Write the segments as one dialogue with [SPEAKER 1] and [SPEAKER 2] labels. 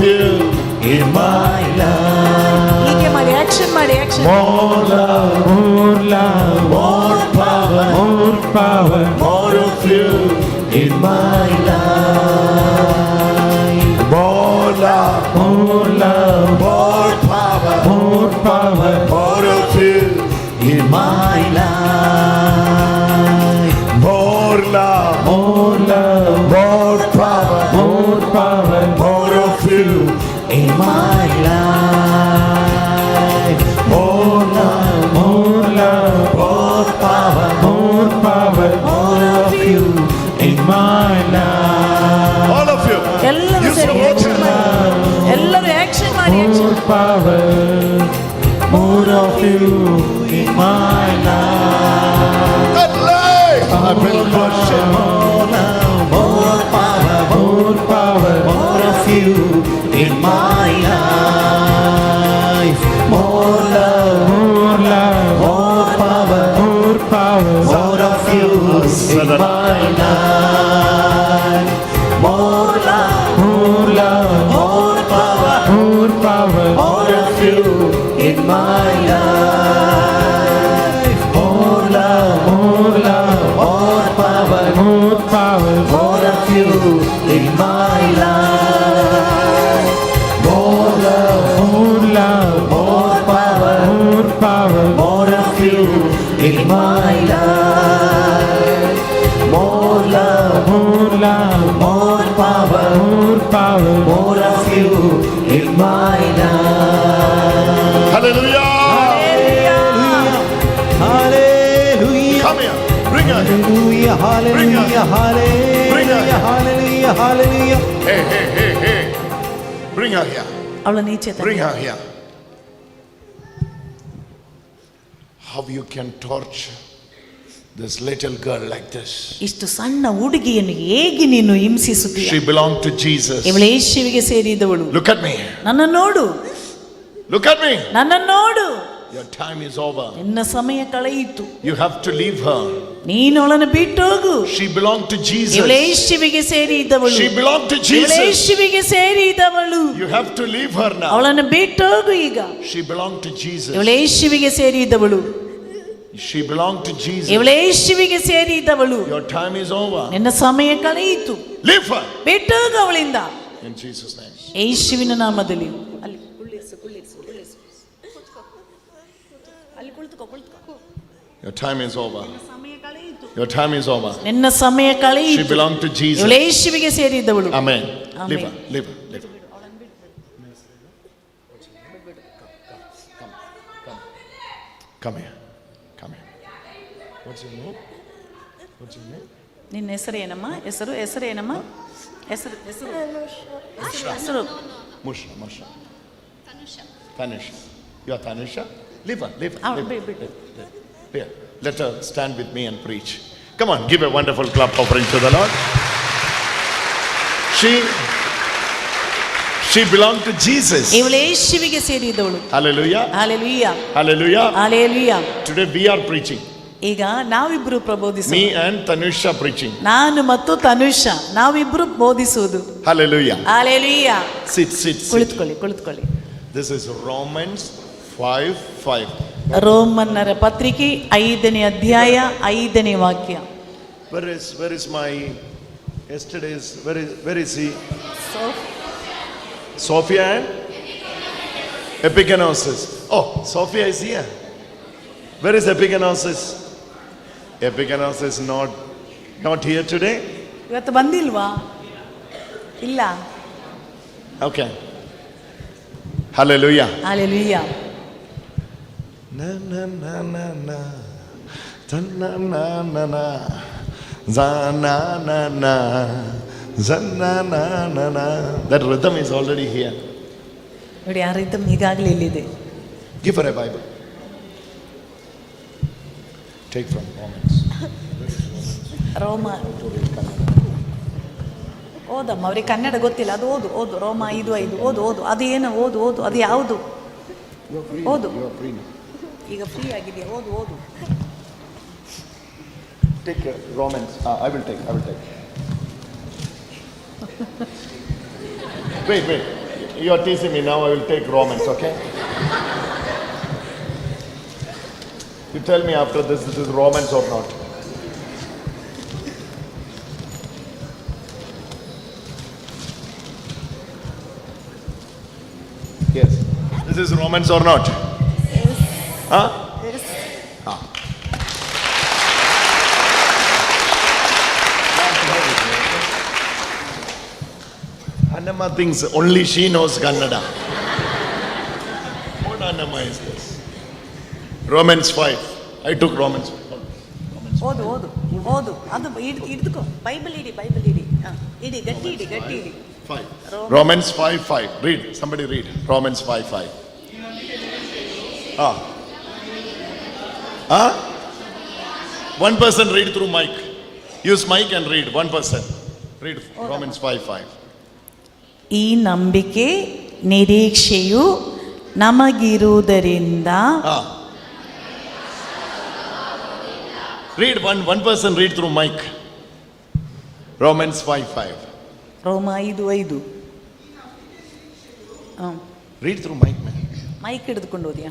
[SPEAKER 1] you in my life.
[SPEAKER 2] ಹೀಗೆ ಮಾಡಿ, action ಮಾಡಿ, action.
[SPEAKER 1] More love,
[SPEAKER 3] more love,
[SPEAKER 1] more power,
[SPEAKER 3] more power,
[SPEAKER 1] more of you in my life. More love,
[SPEAKER 3] more love,
[SPEAKER 1] more power,
[SPEAKER 3] more power,
[SPEAKER 1] more of you in my life. More love,
[SPEAKER 3] more love,
[SPEAKER 1] more power,
[SPEAKER 3] more power,
[SPEAKER 1] more of you in my life. More love,
[SPEAKER 3] more love,
[SPEAKER 1] more power,
[SPEAKER 3] more power,
[SPEAKER 1] more of you
[SPEAKER 3] in my life.
[SPEAKER 1] all of you.
[SPEAKER 2] ಎಲ್ಲರೂ
[SPEAKER 1] Use
[SPEAKER 2] ಸೇರಿ
[SPEAKER 1] your words.
[SPEAKER 2] Action ಮಾಡಿ, ಎಲ್ಲರೂ action ಮಾಡಿ,
[SPEAKER 3] More
[SPEAKER 2] action.
[SPEAKER 3] power, more of you in my life.
[SPEAKER 1] That life I will worship.
[SPEAKER 3] More love,
[SPEAKER 1] More power,
[SPEAKER 3] more power,
[SPEAKER 1] more of you in my life. More love,
[SPEAKER 3] more love,
[SPEAKER 1] more power,
[SPEAKER 3] more power,
[SPEAKER 1] more of you in my life. More love,
[SPEAKER 3] more love,
[SPEAKER 1] more power,
[SPEAKER 3] more power,
[SPEAKER 1] more of you in my life. More love,
[SPEAKER 3] more love,
[SPEAKER 1] more power,
[SPEAKER 3] more power,
[SPEAKER 1] more of you in my life. More love,
[SPEAKER 3] more love,
[SPEAKER 1] more power,
[SPEAKER 3] more power,
[SPEAKER 1] more of you in my life. More love,
[SPEAKER 3] more love,
[SPEAKER 1] more power,
[SPEAKER 3] more power.
[SPEAKER 1] more of you in my life. Hallelujah!
[SPEAKER 3] Hallelujah,
[SPEAKER 1] Come here, bring her.
[SPEAKER 3] hallelujah,
[SPEAKER 1] Bring her.
[SPEAKER 3] hallelujah,
[SPEAKER 1] Bring her.
[SPEAKER 3] hallelujah, hallelujah, hallelujah.
[SPEAKER 1] Hey, hey, hey, hey. Bring her here.
[SPEAKER 2] ಅವಳನ್ನ ಈಚೆ ತಂದು.
[SPEAKER 1] Bring her here. How you can torture this little girl like this?
[SPEAKER 2] ಇಷ್ಟು ಸಣ್ಣ ಹುಡುಗಿಯನ್ನು ಹೇಗೆ ನೀನು ಹಿಂಸಿಸುತ್ತೀಯ?
[SPEAKER 1] She belonged to Jesus.
[SPEAKER 2] ಇವಳು ಯೇಸುವಿಗೆ ಸೇರಿದವಳು.
[SPEAKER 1] Look at me.
[SPEAKER 2] ನನ್ನ ನೋಡು,
[SPEAKER 1] Look at me.
[SPEAKER 2] ನನ್ನ ನೋಡು.
[SPEAKER 1] Your time is over.
[SPEAKER 2] ನಿನ್ನ ಸಮಯ ಕಳೆಯಿತು.
[SPEAKER 1] You have to leave her.
[SPEAKER 2] ನೀನು ಅವಳನ್ನು ಬಿಟ್ಟು ಹೋಗು.
[SPEAKER 1] She belonged to Jesus.
[SPEAKER 2] ಇವಳು ಯೇಸುವಿಗೆ ಸೇರಿದವಳು.
[SPEAKER 1] She belonged to
[SPEAKER 2] ಇವಳು
[SPEAKER 1] Jesus.
[SPEAKER 2] ಯೇಸುವಿಗೆ ಸೇರಿದವಳು.
[SPEAKER 1] You have to leave her now.
[SPEAKER 2] ಅವಳನ್ನು ಬಿಟ್ಟು ಹೋಗು ಈಗ.
[SPEAKER 1] She belonged to Jesus.
[SPEAKER 2] ಇವಳು ಯೇಸುವಿಗೆ ಸೇರಿದವಳು.
[SPEAKER 1] She belonged to Jesus.
[SPEAKER 2] ಇವಳು ಯೇಸುವಿಗೆ ಸೇರಿದವಳು.
[SPEAKER 1] Your time is over.
[SPEAKER 2] ನಿನ್ನ ಸಮಯ ಕಳೆಯಿತು.
[SPEAKER 1] Leave her.
[SPEAKER 2] ಬಿಟ್ಟು ಹೋಗು ಅವಳಿಂದ.
[SPEAKER 1] In Jesus' name.
[SPEAKER 2] ಯೇಸುವಿನ ನಾಮದಲ್ಲಿ.
[SPEAKER 1] Your time is over. Your time is over.
[SPEAKER 2] ನಿನ್ನ ಸಮಯ
[SPEAKER 1] She
[SPEAKER 2] ಕಳೆಯಿತು.
[SPEAKER 1] belonged to Jesus.
[SPEAKER 2] ಇವಳು ಯೇಸುವಿಗೆ ಸೇರಿದವಳು.
[SPEAKER 1] Amen.
[SPEAKER 2] Amen.
[SPEAKER 1] Leave her. Leave her. Leave her. Come here. Come here. What's your name? What's your name?
[SPEAKER 2] ನಿನ್ನ ಹೆಸರು ಏನಮ್ಮ? ಹೆಸರು ಏನಮ್ಮ? ಹೆಸರು ಹೆಸರು
[SPEAKER 1] Mushra. Tanusha. You are Tanusha? Leave her. Leave her.
[SPEAKER 2] Oh,
[SPEAKER 1] Leave her.
[SPEAKER 2] wait.
[SPEAKER 1] Here. Let her stand with me and preach. Come on. Give a wonderful clap offering to the Lord. She belonged to Jesus.
[SPEAKER 2] ಇವಳು ಯೇಸುವಿಗೆ ಸೇರಿದವಳು.
[SPEAKER 1] Hallelujah.
[SPEAKER 2] Hallelujah.
[SPEAKER 1] Hallelujah.
[SPEAKER 2] Hallelujah.
[SPEAKER 1] Today we are preaching.
[SPEAKER 2] ಈಗ ನಾವಿಬ್ರು ಪ್ರಬೋಧಿಸುವುದು.
[SPEAKER 1] Me and Tanusha preaching.
[SPEAKER 2] ನಾನು ಮತ್ತು ತನುಷ ನಾವಿಬ್ರು ಬೋಧಿಸುವುದು.
[SPEAKER 1] Hallelujah.
[SPEAKER 2] Hallelujah.
[SPEAKER 1] Sit.
[SPEAKER 2] ಕುಳಿತುಕೊಳ್ಳಿ.
[SPEAKER 1] This is Romans 5:5.
[SPEAKER 2] ರೋಮನ್ನರ ಪತ್ರಿಕೆ 5ನೇ ಅಧ್ಯಾಯ 5ನೇ ವಾಕ್ಯ.
[SPEAKER 1] Where is my yesterday's? Where is he? Sophia and Epigenosis. Oh, Sophia is here. Where is Epigenosis? Epigenosis not here today.
[SPEAKER 2] ಇವತ್ತು ಬಂದಿಲ್ವಾ? ಇಲ್ಲ.
[SPEAKER 1] Okay. Hallelujah.
[SPEAKER 2] Hallelujah.
[SPEAKER 1] Na na na na na. Ta na na na na. Za na na na. Za na na na na. That rhythm is already here.
[SPEAKER 2] ನೋಡಿ ಆ rhythm ಈಗಾಗಲೇ ಇಲ್ಲಿದೆ.
[SPEAKER 1] Give her a Bible. Take from Romans.
[SPEAKER 2] ರೋಮ ಓದಮ್ಮ, ಅವ್ರಿಗೆ ಕನ್ನಡ ಗೊತ್ತಿಲ್ಲ, ಅದು ಓದು. ರೋಮ 5:5 ಓದು. ಅದೇನು ಓದು ಅದು ಯಾವುದು? ಓದು. ಈಗ ಫ್ರೀ ಆಗಿದೆಯಾ? ಓದು.
[SPEAKER 1] Take Romans. I will take. Wait. You are teasing me now. I will take Romans, okay? You tell me after this is Romans or not. Yes. This is Romans or not? Huh? Annamma thinks only she knows Kannada. What Annamma is this? Romans 5. I took Romans 5.
[SPEAKER 2] ಓದು ಓದು ಓದು ಅದು ಹಿಡಿದುಕೋ Bible ಇಡಿ ಇಡಿ ಗಟ್ಟಿ ಇಡಿ
[SPEAKER 1] 5. Romans 5:5. Read. Somebody read. Romans 5:5. One person read through mic. Use mic and read. One person. Read Romans 5:5.
[SPEAKER 2] ಈ ನಂಬಿಕೆ ನಿರೀಕ್ಷೆಯು ನಮಗಿರುವುದರಿಂದ
[SPEAKER 1] Read one person read through mic. Romans 5:5.
[SPEAKER 2] ರೋಮ 5:5.
[SPEAKER 1] Read through mic, man.
[SPEAKER 2] Mic ಹಿಡಿದುಕೊಂಡು ಓದಿಯಾ?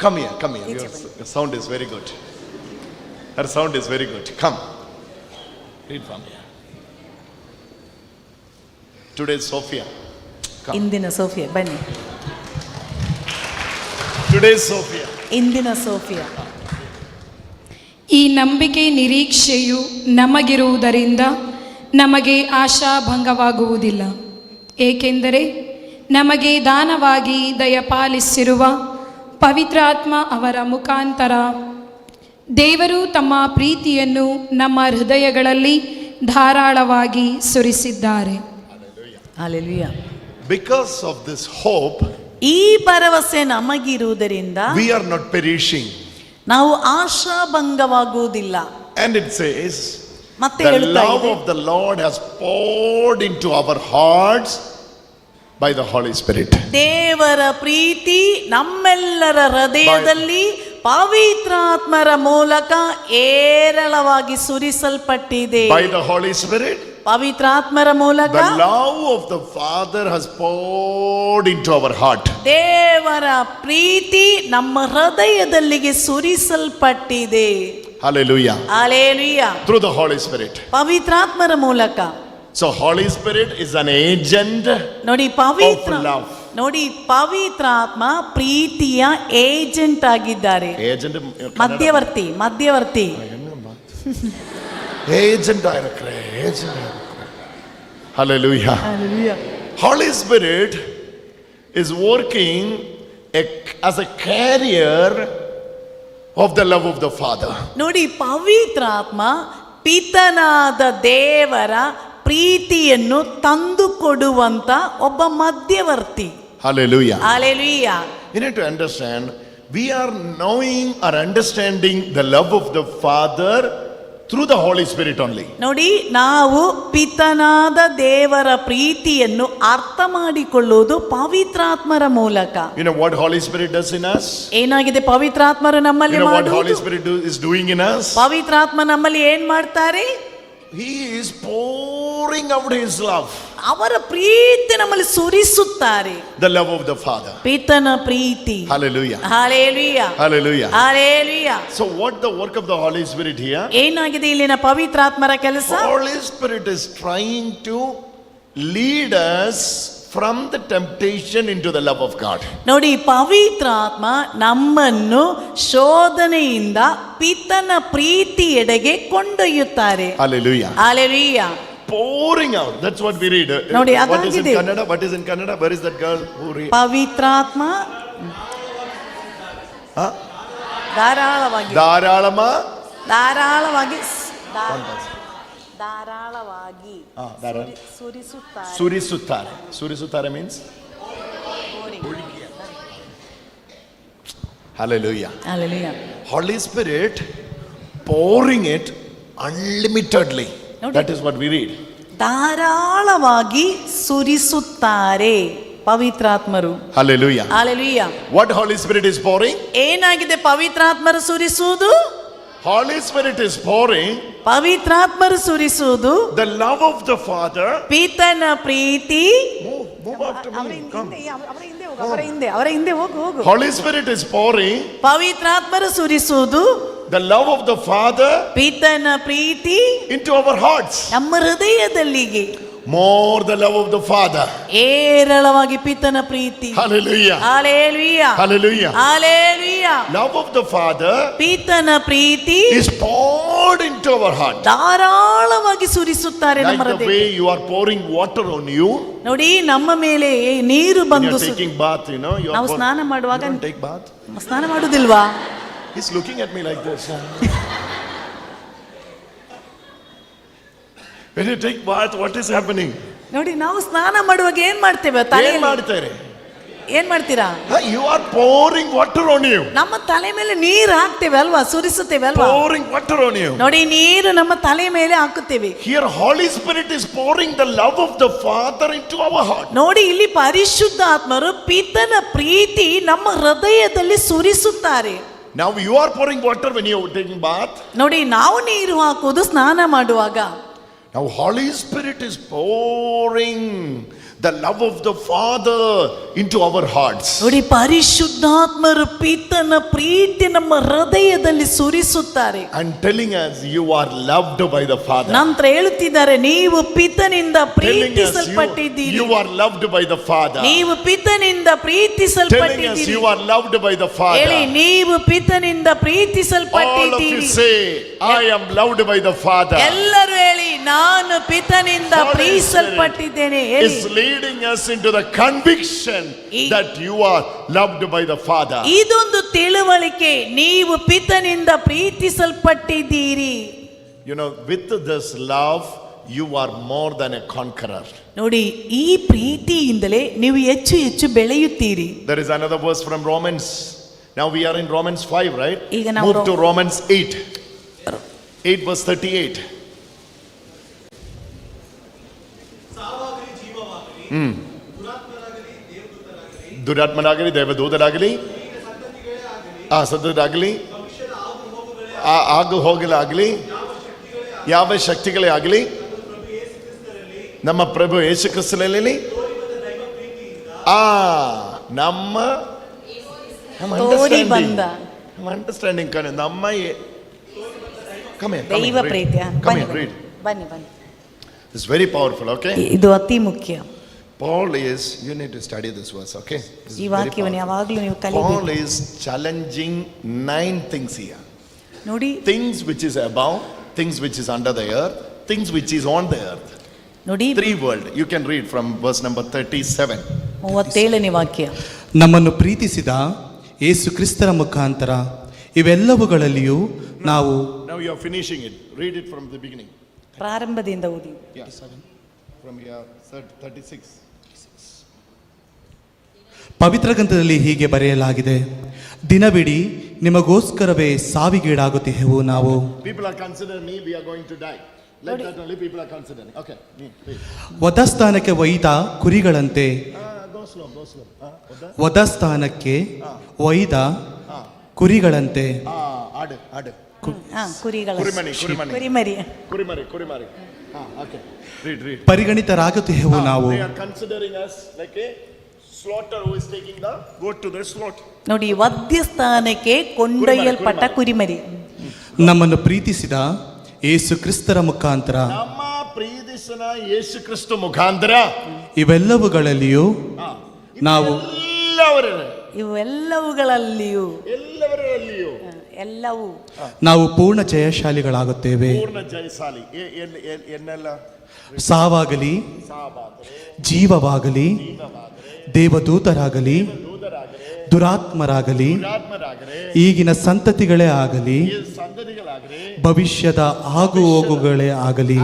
[SPEAKER 1] Come here. Your sound is very good. Her sound is very good. Come. Read from here. Today's Sophia. Come.
[SPEAKER 2] ಇಂದಿನ Sophia ಬನ್ನಿ.
[SPEAKER 1] Today's Sophia.
[SPEAKER 2] ಇಂದಿನ Sophia.
[SPEAKER 4] ಈ ನಂಬಿಕೆ ನಿರೀಕ್ಷೆಯು ನಮಗಿರುವುದರಿಂದ ನಮಗೆ ಆಶಾಭಂಗವಾಗುವುದಿಲ್ಲ, ಏಕೆಂದರೆ ನಮಗೆ ದಾನವಾಗಿ ದಯಪಾಲಿಸಿರುವ ಪವಿತ್ರಾತ್ಮ ಅವರ ಮುಖಾಂತರ ದೇವರು ತಮ್ಮ ಪ್ರೀತಿಯನ್ನು ನಮ್ಮ ಹೃದಯಗಳಲ್ಲಿ ಧಾರಾಳವಾಗಿ ಸುರಿಸಿದ್ದಾರೆ.
[SPEAKER 2] Hallelujah.
[SPEAKER 1] Because of this hope,
[SPEAKER 2] ಈ ಭರವಸೆ ನಮಗಿರುವುದರಿಂದ
[SPEAKER 1] we are not perishing.
[SPEAKER 2] ನಾವು ಆಶಾಭಂಗವಾಗುವುದಿಲ್ಲ.
[SPEAKER 1] And it says,
[SPEAKER 2] ಮತ್ತೆ
[SPEAKER 1] the
[SPEAKER 2] ಹೇಳ್ತಾ
[SPEAKER 1] love
[SPEAKER 2] ಇದೆ,
[SPEAKER 1] of the Lord has poured into our hearts by the Holy Spirit.
[SPEAKER 2] ದೇವರ ಪ್ರೀತಿ ನಮ್ಮೆಲ್ಲರ ಹೃದಯದಲ್ಲಿ ಪವಿತ್ರಾತ್ಮರ ಮೂಲಕ ಏರಳವಾಗಿ ಸುರಿಸಲ್ಪಟ್ಟಿದೆ.
[SPEAKER 1] By the Holy Spirit,
[SPEAKER 2] ಪವಿತ್ರಾತ್ಮರ ಮೂಲಕ
[SPEAKER 1] the love of the Father has poured into our heart.
[SPEAKER 2] ದೇವರ ಪ್ರೀತಿ ನಮ್ಮ ಹೃದಯದಲ್ಲಿಗೆ ಸುರಿಸಲ್ಪಟ್ಟಿದೆ.
[SPEAKER 1] Hallelujah.
[SPEAKER 2] Hallelujah.
[SPEAKER 1] Through the Holy Spirit.
[SPEAKER 2] ಪವಿತ್ರಾತ್ಮರ ಮೂಲಕ.
[SPEAKER 1] So Holy Spirit is an agent
[SPEAKER 2] ನೋಡಿ
[SPEAKER 1] of love.
[SPEAKER 2] ನೋಡಿ ಪವಿತ್ರಾತ್ಮ ಪ್ರೀತಿಯ ಏಜೆಂಟ್ ಆಗಿದ್ದಾರೆ.
[SPEAKER 1] Agent
[SPEAKER 2] ಮಧ್ಯವರ್ತಿ
[SPEAKER 1] agent director. Hallelujah. Holy Spirit is working as a carrier of the love of the Father.
[SPEAKER 2] ನೋಡಿ ಪವಿತ್ರಾತ್ಮ ಪಿತನಾದ ದೇವರ ಪ್ರೀತಿಯನ್ನು ತಂದುಕೊಡುವಂತ ಒಬ್ಬ ಮಧ್ಯವರ್ತಿ.
[SPEAKER 1] Hallelujah.
[SPEAKER 2] Hallelujah.
[SPEAKER 1] You need to understand, we are knowing or understanding the love of the Father through the Holy Spirit only.
[SPEAKER 2] ನೋಡಿ ನಾವು ಪಿತನಾದ ದೇವರ ಪ್ರೀತಿಯನ್ನು ಅರ್ಥ ಮಾಡಿಕೊಳ್ಳುವುದು ಪವಿತ್ರಾತ್ಮರ ಮೂಲಕ.
[SPEAKER 1] You know what Holy Spirit does in us?
[SPEAKER 2] ಏನಾಗಿದೆ ಪವಿತ್ರಾತ್ಮರು ನಮ್ಮಲ್ಲಿ
[SPEAKER 1] You know what
[SPEAKER 2] ಮಾಡುವುದು?
[SPEAKER 1] Holy Spirit is doing in us?
[SPEAKER 2] ಪವಿತ್ರಾತ್ಮ ನಮ್ಮಲ್ಲಿ ಏನ್ ಮಾಡ್ತಾರೆ?
[SPEAKER 1] He is pouring out His love.
[SPEAKER 2] ಅವರ ಪ್ರೀತಿ ನಮ್ಮಲ್ಲಿ ಸುರಿಸುತ್ತಾರೆ.
[SPEAKER 1] The love of the Father.
[SPEAKER 2] ಪಿತನ Preethi.
[SPEAKER 1] Hallelujah.
[SPEAKER 2] Hallelujah.
[SPEAKER 1] Hallelujah.
[SPEAKER 2] Hallelujah.
[SPEAKER 1] So what the work of the Holy Spirit here?
[SPEAKER 2] ಏನಾಗಿದೆ ಇಲ್ಲಿನ ಪವಿತ್ರಾತ್ಮರ ಕೆಲಸ?
[SPEAKER 1] Holy Spirit is trying to lead us from the temptation into the love of God.
[SPEAKER 2] ನೋಡಿ ಪವಿತ್ರಾತ್ಮ ನಮ್ಮನ್ನು ಶೋಧನೆಯಿಂದ ಪಿತನ ಪ್ರೀತಿಯೆಡೆಗೆ ಕೊಂಡೊಯ್ಯುತ್ತಾರೆ.
[SPEAKER 1] Hallelujah.
[SPEAKER 2] Hallelujah.
[SPEAKER 1] Pouring out. That's what we read.
[SPEAKER 2] ನೋಡಿ,
[SPEAKER 1] What is in
[SPEAKER 2] ಅದಾಗಿದೆ.
[SPEAKER 1] Kannada? What is in Kannada? Where is that girl who read?
[SPEAKER 2] ಪವಿತ್ರಾತ್ಮ
[SPEAKER 1] Huh?
[SPEAKER 2] ಧಾರಾಳವಾಗಿ
[SPEAKER 1] Dharalama.
[SPEAKER 2] ಧಾರಾಳವಾಗಿ ಸುರಿಸುತ್ತಾರೆ.
[SPEAKER 1] Surisutare. Surisutare means? Hallelujah.
[SPEAKER 2] Hallelujah.
[SPEAKER 1] Holy Spirit pouring it unlimitedly. That is what we read.
[SPEAKER 2] ಧಾರಾಳವಾಗಿ ಸುರಿಸುತ್ತಾರೆ ಪವಿತ್ರಾತ್ಮರು.
[SPEAKER 1] Hallelujah.
[SPEAKER 2] Hallelujah.
[SPEAKER 1] What Holy Spirit is pouring?
[SPEAKER 2] ಏನಾಗಿದೆ ಪವಿತ್ರಾತ್ಮರು ಸುರಿಸುವುದು?
[SPEAKER 1] Holy Spirit is pouring
[SPEAKER 2] ಪವಿತ್ರಾತ್ಮರು ಸುರಿಸುವುದು,
[SPEAKER 1] the love of the Father.
[SPEAKER 2] ಪಿತನ Preethi.
[SPEAKER 1] Move after me. Come.
[SPEAKER 2] ಅವರ ಹಿಂದೆ ಹೋಗು.
[SPEAKER 1] Holy Spirit is pouring
[SPEAKER 2] ಪವಿತ್ರಾತ್ಮರು ಸುರಿಸುವುದು,
[SPEAKER 1] the love of the Father
[SPEAKER 2] ಪಿತನ Preethi
[SPEAKER 1] into our hearts.
[SPEAKER 2] ನಮ್ಮ ಹೃದಯದಲ್ಲಿಗೆ.
[SPEAKER 1] More the love of the Father.
[SPEAKER 2] ಏರಳವಾಗಿ ಪಿತನ Preethi.
[SPEAKER 1] Hallelujah.
[SPEAKER 2] Hallelujah.
[SPEAKER 1] Hallelujah.
[SPEAKER 2] Hallelujah.
[SPEAKER 1] Love of the Father
[SPEAKER 2] ಪಿತನ Preethi
[SPEAKER 1] is poured into our heart.
[SPEAKER 2] ಧಾರಾಳವಾಗಿ ಸುರಿಸುತ್ತಾರೆ ನಮ್ಮ
[SPEAKER 1] Like the
[SPEAKER 2] ಹೃದಯ.
[SPEAKER 1] way you are pouring water on you.
[SPEAKER 2] ನೋಡಿ, ನಮ್ಮ ಮೇಲೆ ನೀರು
[SPEAKER 1] When you
[SPEAKER 2] ಬಂದು
[SPEAKER 1] are taking bath, you know. You
[SPEAKER 2] ನಾವು ಸ್ನಾನ ಮಾಡುವಾಗ
[SPEAKER 1] don't take bath.
[SPEAKER 2] ಸ್ನಾನ ಮಾಡುದಿಲ್ವಾ?
[SPEAKER 1] He's looking at me like this. When you take bath, what is happening?
[SPEAKER 2] ನೋಡಿ, ನಾವು ಸ್ನಾನ ಮಾಡುವಾಗ ಏನ್ ಮಾಡ್ತೇವೆ?
[SPEAKER 1] ಏನ್
[SPEAKER 2] ತಲೆಯಲ್ಲಿ
[SPEAKER 1] ಮಾಡ್ತಾರೆ?
[SPEAKER 2] ಏನ್ ಮಾಡ್ತೀರಾ?
[SPEAKER 1] You are pouring water on you.
[SPEAKER 2] ನಮ್ಮ ತಲೆ ಮೇಲೆ ನೀರು ಹಾಕ್ತೇವೆ ಅಲ್ವಾ, ಸುರಿಸುತ್ತೇವೆ ಅಲ್ವಾ?
[SPEAKER 1] Pouring water on you.
[SPEAKER 2] ನೋಡಿ, ನೀರು ನಮ್ಮ ತಲೆ ಮೇಲೆ ಹಾಕುತ್ತೇವೆ.
[SPEAKER 1] Here Holy Spirit is pouring the love of the Father into our heart.
[SPEAKER 2] ನೋಡಿ, ಇಲ್ಲಿ ಪರಿಶುದ್ಧ ಆತ್ಮರು ಪಿತನ ಪ್ರೀತಿ ನಮ್ಮ ಹೃದಯದಲ್ಲಿ ಸುರಿಸುತ್ತಾರೆ.
[SPEAKER 1] Now you are pouring water when you are taking bath.
[SPEAKER 2] ನೋಡಿ, ನಾವು ನೀರು ಹಾಕುವುದು ಸ್ನಾನ ಮಾಡುವಾಗ.
[SPEAKER 1] Now Holy Spirit is pouring the love of the Father into our hearts.
[SPEAKER 2] ನೋಡಿ, ಪರಿಶುದ್ಧಾತ್ಮರು ಪಿತನ ಪ್ರೀತಿ ನಮ್ಮ ಹೃದಯದಲ್ಲಿ ಸುರಿಸುತ್ತಾರೆ.
[SPEAKER 1] And telling us you are loved by the Father.
[SPEAKER 2] ನಂತರ ಹೇಳುತ್ತಿದ್ದಾರೆ, ನೀವು ಪಿತನಿಂದ
[SPEAKER 1] Telling us
[SPEAKER 2] ಪ್ರೀತಿಸಲ್ಪಟ್ಟಿದ್ದೀರಿ.
[SPEAKER 1] you are loved by the Father.
[SPEAKER 2] ನೀವು ಪಿತನಿಂದ
[SPEAKER 1] Telling us
[SPEAKER 2] ಪ್ರೀತಿಸಲ್ಪಟ್ಟಿದ್ದೀರಿ.
[SPEAKER 1] you are loved by the
[SPEAKER 2] ಹೇಳಿ,
[SPEAKER 1] Father.
[SPEAKER 2] ನೀವು ಪಿತನಿಂದ
[SPEAKER 1] All of you
[SPEAKER 2] ಪ್ರೀತಿಸಲ್ಪಟ್ಟಿದ್ದೀರಿ.
[SPEAKER 1] say, I am loved by the Father.
[SPEAKER 2] ಎಲ್ಲರೂ ಹೇಳಿ, ನಾನು ಪಿತನಿಂದ
[SPEAKER 1] Holy
[SPEAKER 2] ಪ್ರೀತಿಸಲ್ಪಟ್ಟಿದ್ದೇನೆ.
[SPEAKER 1] Spirit
[SPEAKER 2] ಹೇಳಿ.
[SPEAKER 1] is leading us into the conviction that you are loved by the Father.
[SPEAKER 2] ಇದೊಂದು ತಿಳುವಳಿಕೆ, ನೀವು ಪಿತನಿಂದ ಪ್ರೀತಿಸಲ್ಪಟ್ಟಿದ್ದೀರಿ.
[SPEAKER 1] You know, with this love, you are more than a conqueror.
[SPEAKER 2] ನೋಡಿ, ಈ ಪ್ರೀತಿಯಿಂದಲೇ ನೀವು ಹೆಚ್ಚು ಹೆಚ್ಚು ಬೆಳೆಯುತ್ತೀರಿ.
[SPEAKER 1] There is another verse from Romans. Now we are in Romans 5, right?
[SPEAKER 2] ಈಗ ನಾವು
[SPEAKER 1] Move to Romans 8. 8 verse 38. ದುರಾತ್ಮನಾಗಲಿ, ದೇವದೂತರಾಗಲಿ, ಸದ್ರಾಗಲಿ, ಆಗು ಹೋಗಲಾಗಲಿ, ಯಾವ ಶಕ್ತಿಗಳೇ ಆಗಲಿ, ನಮ್ಮ ಪ್ರಭು ಯೇಸು ಕ್ರಿಸ್ತನಲ್ಲಿ ನಮ್ಮ
[SPEAKER 2] ತೋರಿ ಬಂದ
[SPEAKER 1] ಅಂಡರ್ಸ್ಟ್ಯಾಂಡಿಂಗ್ ನಮ್ಮ
[SPEAKER 2] ದೈವ ಪ್ರೀತಿಯ. ಬನ್ನಿ ಬನ್ನಿ.
[SPEAKER 1] It's very powerful, okay?
[SPEAKER 2] ಇದು ಅತಿ ಮುಖ್ಯ.
[SPEAKER 1] Paul is, you need to study this verse, okay? This is
[SPEAKER 2] ಈ
[SPEAKER 1] very
[SPEAKER 2] ವಾಕ್ಯವನ್ನು
[SPEAKER 1] powerful.
[SPEAKER 2] ಯಾವಾಗಲೂ ನೀವು
[SPEAKER 1] Paul
[SPEAKER 2] ಕಲಿಬೇಕು.
[SPEAKER 1] is challenging 9 things here.
[SPEAKER 2] ನೋಡಿ,
[SPEAKER 1] Things which is above, things which is under the earth, things which is on the earth.
[SPEAKER 2] ನೋಡಿ,
[SPEAKER 1] 3 world. You can read from verse number 37.
[SPEAKER 2] 37ನೇ ವಾಕ್ಯ.
[SPEAKER 3] ನಮ್ಮನ್ನು ಪ್ರೀತಿಸಿದ ಯೇಸು ಕ್ರಿಸ್ತರ ಮುಖಾಂತರ ಇವೆಲ್ಲವುಗಳಲ್ಲಿಯೂ ನಾವು.
[SPEAKER 1] Now you are finishing it. Read it from the beginning.
[SPEAKER 2] ಪ್ರಾರಂಭದಿಂದ ಓದಿ.
[SPEAKER 1] Yeah. From here 36.
[SPEAKER 3] ಪವಿತ್ರ ಗ್ರಂಥದಲ್ಲಿ ಹೀಗೆ ಬರೆಯಲಾಗಿದೆ, ದಿನವಿಡೀ ನಿಮಗೋಸ್ಕರವೇ ಸಾವಿಗೀಡಾಗುತ್ತಿಹೆವು ನಾವು.
[SPEAKER 1] People are considering me, we are going to die. Like that only people are considering. Okay. Please.
[SPEAKER 3] ವಧಸ್ಥಾನಕ್ಕೆ ಒಯ್ದ ಕುರಿಗಳಂತೆ,
[SPEAKER 1] Go slow.
[SPEAKER 3] ವಧಸ್ಥಾನಕ್ಕೆ ಒಯ್ದ ಕುರಿಗಳಂತೆ.
[SPEAKER 1] ಆಡು.
[SPEAKER 2] ಕುರಿಗಳ
[SPEAKER 1] ಕುರಿಮರಿ.
[SPEAKER 2] ಕುರಿಮರಿ.
[SPEAKER 1] Okay. Read.
[SPEAKER 3] ಪರಿಗಣಿತರಾಗುತ್ತಿಹೆವು ನಾವು.
[SPEAKER 1] They are considering us like a slaughter who is taking the goat to the slaughter.
[SPEAKER 2] ನೋಡಿ, ವಧ್ಯಸ್ಥಾನಕ್ಕೆ ಕೊಂಡೊಯ್ಯಲ್ಪಟ್ಟ ಕುರಿಮರಿ.
[SPEAKER 3] ನಮ್ಮನ್ನು ಪ್ರೀತಿಸಿದ ಯೇಸು ಕ್ರಿಸ್ತರ ಮುಖಾಂತರ
[SPEAKER 1] ನಮ್ಮ ಪ್ರೀತಿಸಿದ ಯೇಸು ಕ್ರಿಸ್ತ ಮುಖಾಂತರ
[SPEAKER 3] ಇವೆಲ್ಲವುಗಳಲ್ಲಿಯೂ ನಾವು.
[SPEAKER 2] ಇವೆಲ್ಲವುಗಳಲ್ಲಿಯೂ ಎಲ್ಲವೂ
[SPEAKER 3] ನಾವು ಪೂರ್ಣ ಜಯಶಾಲಿಗಳಾಗುತ್ತೇವೆ.
[SPEAKER 1] ಪೂರ್ಣ ಜಯಶಾಲಿ. ಎನ್ನೆಲ್ಲ?
[SPEAKER 3] ಸಾವಾಗಲಿ, ಜೀವವಾಗಲಿ, ದೇವದೂತರಾಗಲಿ, ದುರಾತ್ಮರಾಗಲಿ, ಈಗಿನ ಸಂತತಿಗಳೇ ಆಗಲಿ, ಭವಿಷ್ಯದ ಆಗು ಹೋಗುಗಳೇ ಆಗಲಿ,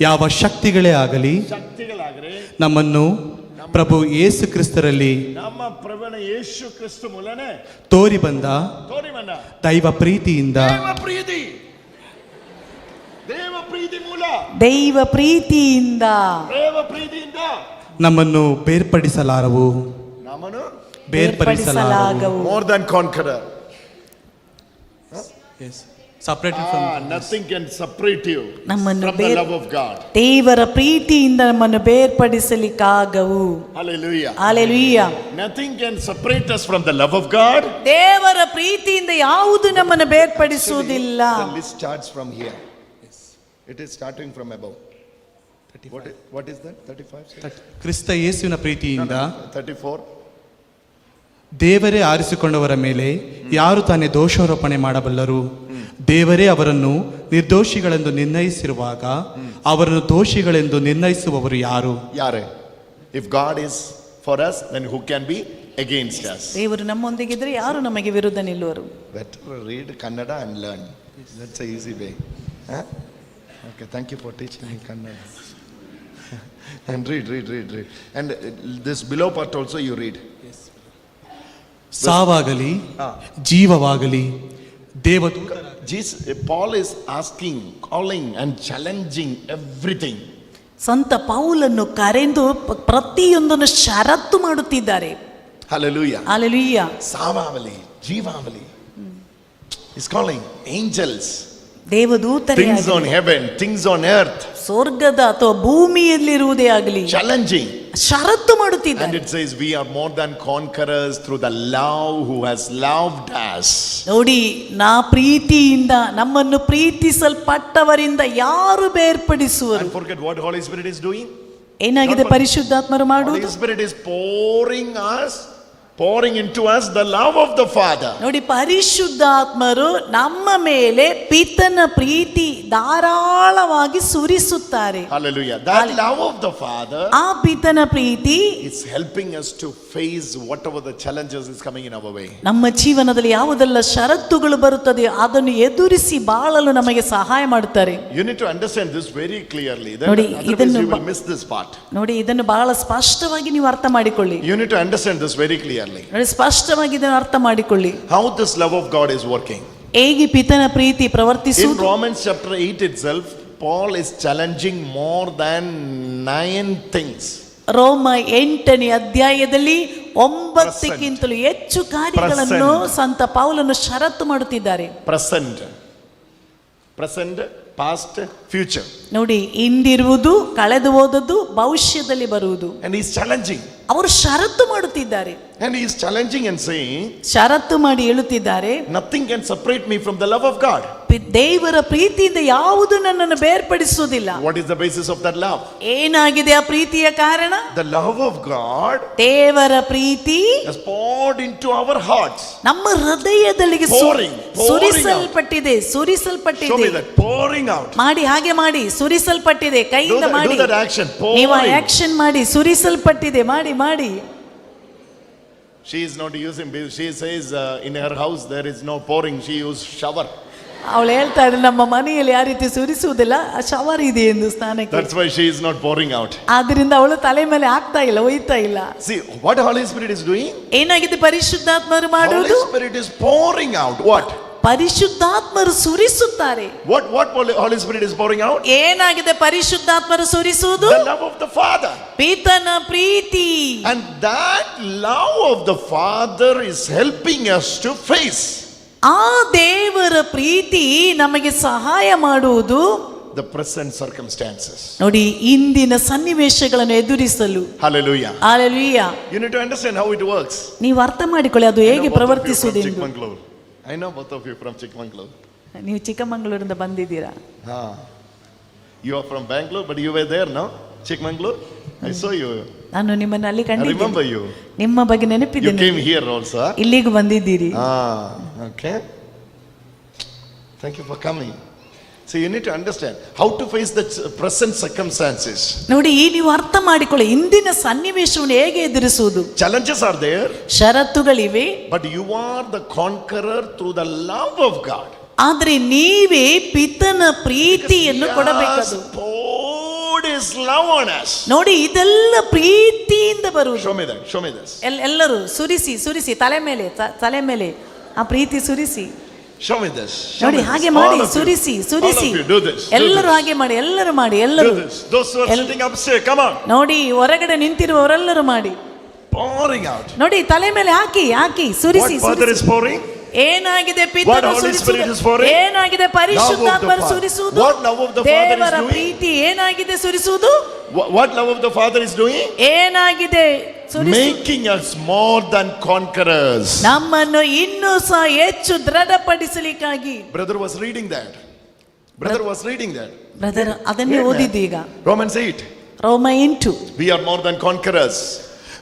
[SPEAKER 3] ಯಾವ ಶಕ್ತಿಗಳೇ ಆಗಲಿ, ನಮ್ಮನ್ನು ಪ್ರಭು ಯೇಸು ಕ್ರಿಸ್ತರಲ್ಲಿ
[SPEAKER 1] ನಮ್ಮ ಪ್ರಭುನ ಯೇಸು ಕ್ರಿಸ್ತ ಮೂಲನೇ
[SPEAKER 3] ತೋರಿ ಬಂದ ದೈವ ಪ್ರೀತಿಯಿಂದ
[SPEAKER 2] ದೈವ ಪ್ರೀತಿಯಿಂದ
[SPEAKER 3] ನಮ್ಮನ್ನು ಬೇರ್ಪಡಿಸಲಾರವು.
[SPEAKER 2] ಬೇರ್ಪಡಿಸಲಾಗವು.
[SPEAKER 1] More than conqueror.
[SPEAKER 3] separated from
[SPEAKER 1] Nothing can separate you
[SPEAKER 2] ನಮ್ಮನ್ನು
[SPEAKER 1] from the love of God.
[SPEAKER 2] ದೇವರ ಪ್ರೀತಿಯಿಂದ ನಮ್ಮನ್ನು ಬೇರ್ಪಡಿಸಲಿಕ್ಕಾಗವು.
[SPEAKER 1] Hallelujah.
[SPEAKER 2] Hallelujah.
[SPEAKER 1] Nothing can separate us from the love of God.
[SPEAKER 2] ದೇವರ ಪ್ರೀತಿಯಿಂದ ಯಾವುದು ನಮ್ಮನ್ನು ಬೇರ್ಪಡಿಸುವುದಿಲ್ಲ.
[SPEAKER 1] The list starts from here. Yes. It is starting from above. What is that? 35?
[SPEAKER 3] ಕ್ರಿಸ್ತ ಯೇಸುವಿನ ಪ್ರೀತಿಯಿಂದ
[SPEAKER 1] 34.
[SPEAKER 3] ದೇವರೇ ಆರಿಸಿಕೊಂಡವರ ಮೇಲೆ ಯಾರು ತಾನೇ ದೋಷಾರೋಪಣೆ ಮಾಡಬಲ್ಲರು? ದೇವರೇ ಅವರನ್ನು ನಿರ್ದೋಷಿಗಳೆಂದು ನಿರ್ಣಯಿಸಿರುವಾಗ ಅವರನ್ನು ದೋಷಿಗಳೆಂದು ನಿರ್ಣಯಿಸುವವರು ಯಾರು?
[SPEAKER 1] Yare. If God is for us, then who can be against us?
[SPEAKER 2] ದೇವರು ನಮ್ಮೊಂದಿಗಿದ್ರೆ ಯಾರು ನಮಗೆ ವಿರುದ್ಧ ನಿಲ್ಲುವರು?
[SPEAKER 1] Better read Kannada and learn. That's the easy way. Huh? Okay, thank you for teaching me Kannada. And read. And this below part also you read.
[SPEAKER 3] ಸಾವಾಗಲಿ ಜೀವವಾಗಲಿ ದೇವದೂತರ
[SPEAKER 1] Paul is asking, calling and challenging everything.
[SPEAKER 2] ಸಂತ ಪೌಲನ್ನು ಕರೆದು ಪ್ರತಿಯೊಂದನ್ನು ಷರತ್ತು ಮಾಡುತ್ತಿದ್ದಾರೆ.
[SPEAKER 1] Hallelujah.
[SPEAKER 2] Hallelujah.
[SPEAKER 1] Savavali, Jeevavali. He's calling angels,
[SPEAKER 2] ದೇವದೂತರೇ
[SPEAKER 1] things on heaven, things on earth,
[SPEAKER 2] ಸ್ವರ್ಗದ ಅಥವಾ ಭೂಮಿಯಲ್ಲಿರುವುದೇ ಆಗಲಿ
[SPEAKER 1] challenging.
[SPEAKER 2] ಷರತ್ತು
[SPEAKER 1] And
[SPEAKER 2] ಮಾಡುತ್ತಿದ್ದಾರೆ.
[SPEAKER 1] it says, we are more than conquerors through the love who has loved us.
[SPEAKER 2] ನೋಡಿ, ನಾ ಪ್ರೀತಿಯಿಂದ ನಮ್ಮನ್ನು ಪ್ರೀತಿಸಲ್ಪಟ್ಟವರಿಂದ ಯಾರು ಬೇರ್ಪಡಿಸುವರು?
[SPEAKER 1] And forget what Holy Spirit is doing.
[SPEAKER 2] ಏನಾಗಿದೆ ಪರಿಶುದ್ಧಾತ್ಮರು
[SPEAKER 1] Holy
[SPEAKER 2] ಮಾಡುವುದು?
[SPEAKER 1] Spirit is pouring into us the love of the Father.
[SPEAKER 2] ನೋಡಿ, ಪರಿಶುದ್ಧಾತ್ಮರು ನಮ್ಮ ಮೇಲೆ ಪಿತನ ಪ್ರೀತಿ ಧಾರಾಳವಾಗಿ ಸುರಿಸುತ್ತಾರೆ.
[SPEAKER 1] Hallelujah. That love of the Father
[SPEAKER 2] ಆ ಪಿತನ ಪ್ರೀತಿ
[SPEAKER 1] is helping us to face whatever the challenges is coming in our way.
[SPEAKER 2] ನಮ್ಮ ಜೀವನದಲ್ಲಿ ಯಾವುದೆಲ್ಲ ಷರತ್ತುಗಳು ಬರುತ್ತದೆ ಅದನ್ನು ಎದುರಿಸಿ ಬಾಳಲು ನಮಗೆ ಸಹಾಯ ಮಾಡುತ್ತಾರೆ.
[SPEAKER 1] You need to understand this very clearly.
[SPEAKER 2] ನೋಡಿ,
[SPEAKER 1] Otherwise you will miss this part.
[SPEAKER 2] ನೋಡಿ, ಇದನ್ನು ಬಹಳ ಸ್ಪಷ್ಟವಾಗಿ ನೀವು ಅರ್ಥ ಮಾಡಿಕೊಳ್ಳಿ.
[SPEAKER 1] You need to understand this very clearly.
[SPEAKER 2] ನೋಡಿ, ಸ್ಪಷ್ಟವಾಗಿ ಇದನ್ನು ಅರ್ಥ ಮಾಡಿಕೊಳ್ಳಿ.
[SPEAKER 1] How this love of God is working.
[SPEAKER 2] ಹೇಗೆ ಪಿತನ ಪ್ರೀತಿ
[SPEAKER 1] In
[SPEAKER 2] ಪ್ರವರ್ತಿಸುವುದು?
[SPEAKER 1] Romans chapter 8 itself, Paul is challenging more than 9 things.
[SPEAKER 2] ರೋಮ 8ನೇ ಅಧ್ಯಾಯದಲ್ಲಿ 9ಕ್ಕಿಂತಲೂ ಹೆಚ್ಚು ಕಾರ್ಯಗಳನ್ನು ಸಂತ ಪೌಲನು ಷರತ್ತು ಮಾಡುತ್ತಿದ್ದಾರೆ.
[SPEAKER 1] Present, past, future.
[SPEAKER 2] ನೋಡಿ, ಹಿಂದಿರುವುದು, ಕಳೆದು ಹೋದದ್ದು, ಭವಿಷ್ಯದಲ್ಲಿ ಬರುವುದು.
[SPEAKER 1] And he's challenging.
[SPEAKER 2] ಅವರು ಷರತ್ತು ಮಾಡುತ್ತಿದ್ದಾರೆ.
[SPEAKER 1] And he is challenging and saying,
[SPEAKER 2] ಷರತ್ತು ಮಾಡಿ ಹೇಳುತ್ತಿದ್ದಾರೆ,
[SPEAKER 1] nothing can separate me from the love of God.
[SPEAKER 2] ದೇವರ ಪ್ರೀತಿಯಿಂದ ಯಾವುದು ನನ್ನನ್ನು ಬೇರ್ಪಡಿಸುವುದಿಲ್ಲ.
[SPEAKER 1] What is the basis of that love?
[SPEAKER 2] ಏನಾಗಿದೆ ಆ ಪ್ರೀತಿಯ ಕಾರಣ?
[SPEAKER 1] The love of God
[SPEAKER 2] ದೇವರ ಪ್ರೀತಿ
[SPEAKER 1] has poured into our hearts.
[SPEAKER 2] ನಮ್ಮ ಹೃದಯದಲ್ಲಿಗೆ
[SPEAKER 1] Pouring
[SPEAKER 2] ಸುರಿಸಲ್ಪಟ್ಟಿದೆ.
[SPEAKER 1] Show me that, pouring out.
[SPEAKER 2] ಮಾಡಿ, ಹಾಗೆ ಮಾಡಿ, ಸುರಿಸಲ್ಪಟ್ಟಿದೆ. ಕೈಯಿಂದ ಮಾಡಿ.
[SPEAKER 1] Do that action,
[SPEAKER 2] ನೀವು
[SPEAKER 1] pouring.
[SPEAKER 2] ಆಕ್ಷನ್ ಮಾಡಿ, ಸುರಿಸಲ್ಪಟ್ಟಿದೆ. ಮಾಡಿ.
[SPEAKER 1] She is not using, she says in her house there is no pouring, she uses shower.
[SPEAKER 2] ಅವಳು ಹೇಳ್ತಾ ಇದ್ದಾಳೆ, ನಮ್ಮ ಮನೆಯಲ್ಲಿ ಯಾವ ರೀತಿ ಸುರಿಸುವುದಿಲ್ಲ, ಶವರ್ ಇದೆ ಎಂದು ಸ್ನಾನಕ್ಕೆ.
[SPEAKER 1] That's why she is not pouring out.
[SPEAKER 2] ಆದ್ರಿಂದ ಅವಳು ತಲೆ ಮೇಲೆ ಹಾಕ್ತಾ ಇಲ್ಲ, ಒಯ್ತಾ ಇಲ್ಲ.
[SPEAKER 1] See what Holy Spirit is doing?
[SPEAKER 2] ಏನಾಗಿದೆ ಪರಿಶುದ್ಧಾತ್ಮರು ಮಾಡುವುದು?
[SPEAKER 1] Holy Spirit is pouring out. What?
[SPEAKER 2] ಪರಿಶುದ್ಧಾತ್ಮರು ಸುರಿಸುತ್ತಾರೆ.
[SPEAKER 1] What Holy Spirit is pouring out?
[SPEAKER 2] ಏನಾಗಿದೆ ಪರಿಶುದ್ಧಾತ್ಮರು ಸುರಿಸುವುದು?
[SPEAKER 1] The love of the Father.
[SPEAKER 2] ಪಿತನ Preethi.
[SPEAKER 1] And that love of the Father is helping us to face
[SPEAKER 2] ಆ ದೇವರ ಪ್ರೀತಿ ನಮಗೆ ಸಹಾಯ ಮಾಡುವುದು
[SPEAKER 1] the present circumstances.
[SPEAKER 2] ನೋಡಿ, ಇಂದಿನ ಸನ್ನಿವೇಶಗಳನ್ನು ಎದುರಿಸಲು.
[SPEAKER 1] Hallelujah.
[SPEAKER 2] Hallelujah.
[SPEAKER 1] You need to understand how it works.
[SPEAKER 2] ನೀವು ಅರ್ಥ ಮಾಡಿಕೊಳ್ಳಿ ಅದು ಹೇಗೆ ಪ್ರವರ್ತಿಸುವುದೆಂದು.
[SPEAKER 1] I know both of you from Chikmagalur.
[SPEAKER 2] ನೀವು ಚಿಕ್ಕಮಗಳೂರಿಂದ ಬಂದಿದ್ದೀರಾ?
[SPEAKER 1] You are from Bangalore, but you were there, no? Chikmagalur? I saw you.
[SPEAKER 2] ನಾನು ನಿಮ್ಮನ್ನು ಅಲ್ಲಿ
[SPEAKER 1] I remember
[SPEAKER 2] ಕಂಡಿದ್ದೀನಿ.
[SPEAKER 1] you.
[SPEAKER 2] ನಿಮ್ಮ ಬಗ್ಗೆ
[SPEAKER 1] You
[SPEAKER 2] ನೆನಪಿದ್ದೀನಿ.
[SPEAKER 1] came here also.
[SPEAKER 2] ಇಲ್ಲಿಗೂ ಬಂದಿದ್ದೀರಿ.
[SPEAKER 1] Okay. Thank you for coming. So you need to understand how to face the present circumstances.
[SPEAKER 2] ನೋಡಿ, ಈ ನೀವು ಅರ್ಥ ಮಾಡಿಕೊಳ್ಳಿ, ಇಂದಿನ ಸನ್ನಿವೇಶವನ್ನು ಹೇಗೆ ಎದುರಿಸುವುದು.
[SPEAKER 1] Challenges are there,
[SPEAKER 2] ಷರತ್ತುಗಳಿವೆ,
[SPEAKER 1] but you are the conqueror through the love of God.
[SPEAKER 2] ಆದ್ರೆ ನೀವೇ ಪಿತನ ಪ್ರೀತಿಯನ್ನು ಕೊಡಬೇಕದು.
[SPEAKER 1] Poured His love on us.
[SPEAKER 2] ನೋಡಿ, ಇದೆಲ್ಲ ಪ್ರೀತಿಯಿಂದ ಬರುವುದು.
[SPEAKER 1] Show me this.
[SPEAKER 2] ಎಲ್ಲರೂ ಸುರಿಸಿ ತಲೆ ಮೇಲೆ ಆ ಪ್ರೀತಿ ಸುರಿಸಿ.
[SPEAKER 1] Show me this.
[SPEAKER 2] ನೋಡಿ, ಹಾಗೆ ಮಾಡಿ, ಸುರಿಸಿ.
[SPEAKER 1] All of you, do this.
[SPEAKER 2] ಎಲ್ಲರೂ ಹಾಗೆ ಮಾಡಿ, ಎಲ್ಲರೂ ಮಾಡಿ, ಎಲ್ಲರೂ.
[SPEAKER 1] Do this. Those who are sitting upstairs, come on.
[SPEAKER 2] ನೋಡಿ, ಹೊರಗಡೆ ನಿಂತಿರುವವರೆಲ್ಲರೂ ಮಾಡಿ.
[SPEAKER 1] Pouring out.
[SPEAKER 2] ನೋಡಿ, ತಲೆ ಮೇಲೆ ಹಾಕಿ ಸುರಿಸಿ.
[SPEAKER 1] What Father is pouring?
[SPEAKER 2] ಏನಾಗಿದೆ
[SPEAKER 1] What
[SPEAKER 2] ಪಿತನು
[SPEAKER 1] Holy Spirit is for
[SPEAKER 2] ಸುರಿಸುವುದು?
[SPEAKER 1] it?
[SPEAKER 2] ಏನಾಗಿದೆ
[SPEAKER 1] Love of the
[SPEAKER 2] ಪರಿಶುದ್ಧಾತ್ಮರು
[SPEAKER 1] Father.
[SPEAKER 2] ಸುರಿಸುವುದು?
[SPEAKER 1] What love of the Father is
[SPEAKER 2] ದೇವರ
[SPEAKER 1] doing?
[SPEAKER 2] ಪ್ರೀತಿ ಏನಾಗಿದೆ ಸುರಿಸುವುದು?
[SPEAKER 1] What love of the Father is doing?
[SPEAKER 2] ಏನಾಗಿದೆ ಸುರಿಸುವುದು?
[SPEAKER 1] Making us more than conquerors.
[SPEAKER 2] ನಮ್ಮನ್ನು ಇನ್ನೂ ಸಹ ಹೆಚ್ಚು ದೃಢಪಡಿಸಲಿಕ್ಕಾಗಿ.
[SPEAKER 1] Brother was reading that. Brother was reading that.
[SPEAKER 2] Brother ಅದನ್ನೇ ಓದಿದ್ದು ಈಗ.
[SPEAKER 1] Romans 8.
[SPEAKER 2] ರೋಮ 8.
[SPEAKER 1] We are more than conquerors.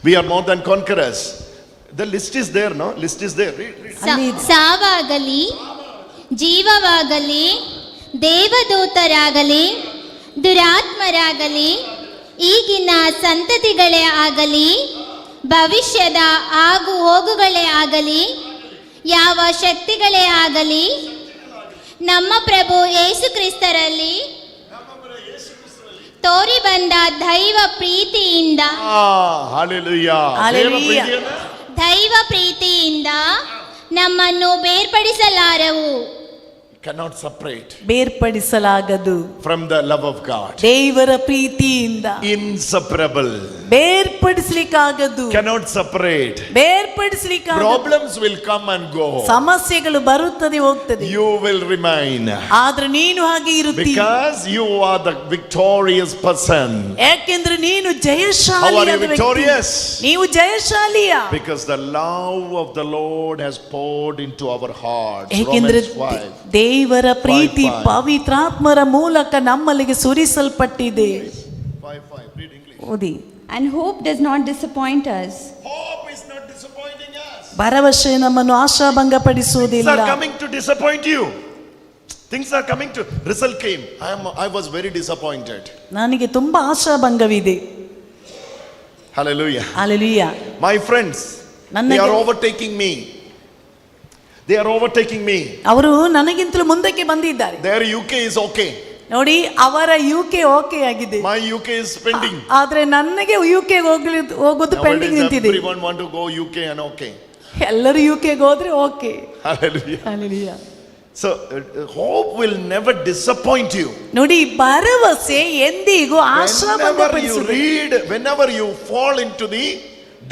[SPEAKER 1] We are more than conquerors. The list is there, no? List is there. Read.
[SPEAKER 5] ಸಾವಾಗಲಿ ಜೀವವಾಗಲಿ ದೇವದೂತರಾಗಲಿ ದುರಾತ್ಮರಾಗಲಿ ಈಗಿನ ಸಂತತಿಗಳೇ ಆಗಲಿ ಭವಿಷ್ಯದ ಆಗು ಹೋಗುಗಳೇ ಆಗಲಿ ಯಾವ ಶಕ್ತಿಗಳೇ ಆಗಲಿ ನಮ್ಮ ಪ್ರಭು ಯೇಸು ಕ್ರಿಸ್ತರಲ್ಲಿ ತೋರಿ ಬಂದ ದೈವ ಪ್ರೀತಿಯಿಂದ
[SPEAKER 1] Hallelujah.
[SPEAKER 2] Hallelujah.
[SPEAKER 5] ದೈವ ಪ್ರೀತಿಯಿಂದ ನಮ್ಮನ್ನು ಬೇರ್ಪಡಿಸಲಾರವು.
[SPEAKER 1] Cannot separate
[SPEAKER 2] ಬೇರ್ಪಡಿಸಲಾಗದು
[SPEAKER 1] from the love of God.
[SPEAKER 2] ದೇವರ ಪ್ರೀತಿಯಿಂದ.
[SPEAKER 1] Inseparable.
[SPEAKER 2] ಬೇರ್ಪಡಿಸಲಿಕ್ಕಾಗದು.
[SPEAKER 1] Cannot separate.
[SPEAKER 2] ಬೇರ್ಪಡಿಸಲಿಕ್ಕಾಗದು.
[SPEAKER 1] Problems will come and go.
[SPEAKER 2] ಸಮಸ್ಯೆಗಳು ಬರುತ್ತದೆ ಹೋಗ್ತದೆ.
[SPEAKER 1] You will remain.
[SPEAKER 2] ಆದ್ರೆ ನೀನು ಹಾಗೆ ಇರುತ್ತಿ.
[SPEAKER 1] Because you are the victorious person.
[SPEAKER 2] ಯಾಕೆಂದ್ರೆ ನೀನು
[SPEAKER 1] How are you
[SPEAKER 2] ಜಯಶಾಲಿಯಾದ ವ್ಯಕ್ತಿ.
[SPEAKER 1] victorious?
[SPEAKER 2] ನೀವು ಜಯಶಾಲಿಯ.
[SPEAKER 1] Because the love of the Lord has poured into our hearts.
[SPEAKER 2] ಏಕೆಂದ್ರೆ
[SPEAKER 1] Romans 5.
[SPEAKER 2] ದೇವರ ಪ್ರೀತಿ
[SPEAKER 1] 5:5.
[SPEAKER 2] ಪವಿತ್ರಾತ್ಮರ ಮೂಲಕ ನಮ್ಮಲ್ಲಿಗೆ ಸುರಿಸಲ್ಪಟ್ಟಿದೆ.
[SPEAKER 1] 5:5. Read English.
[SPEAKER 2] ಓದಿ.
[SPEAKER 6] And hope does not disappoint us.
[SPEAKER 1] Hope is not disappointing us.
[SPEAKER 2] ಭರವಸೆ ನಮ್ಮನ್ನು ಆಶಾಭಂಗಪಡಿಸುವುದಿಲ್ಲ.
[SPEAKER 1] Things are coming to disappoint you. Things are coming to. Result came. I was very disappointed.
[SPEAKER 2] ನನಗೆ ತುಂಬಾ ಆಶಾಭಂಗವಿದೆ.
[SPEAKER 1] Hallelujah.
[SPEAKER 2] Hallelujah.
[SPEAKER 1] My friends, they are overtaking me. They are overtaking me.
[SPEAKER 2] ಅವರು ನನಗಿಂತಲೂ ಮುಂದಕ್ಕೆ ಬಂದಿದ್ದಾರೆ.
[SPEAKER 1] Their UK is okay.
[SPEAKER 2] ನೋಡಿ ಅವರ UK okay ಆಗಿದೆ.
[SPEAKER 1] My UK is pending.
[SPEAKER 2] ಆದ್ರೆ ನನಗೆ ಯುಕೆ ಹೋಗೋದು ಪೆಂಡಿಂಗ್
[SPEAKER 1] Nowadays
[SPEAKER 2] ನಿಂತಿದೆ.
[SPEAKER 1] everyone want to go UK and okay.
[SPEAKER 2] ಎಲ್ಲರೂ ಯುಕೆಗೆ ಹೋದ್ರೆ okay.
[SPEAKER 1] Hallelujah.
[SPEAKER 2] Hallelujah.
[SPEAKER 1] So hope will never disappoint you.
[SPEAKER 2] ನೋಡಿ ಭರವಸೆ ಎಂದಿಗೂ
[SPEAKER 1] Whenever you
[SPEAKER 2] ಆಶಾಭಂಗಪಡಿಸುವುದಿಲ್ಲ.
[SPEAKER 1] whenever you fall into the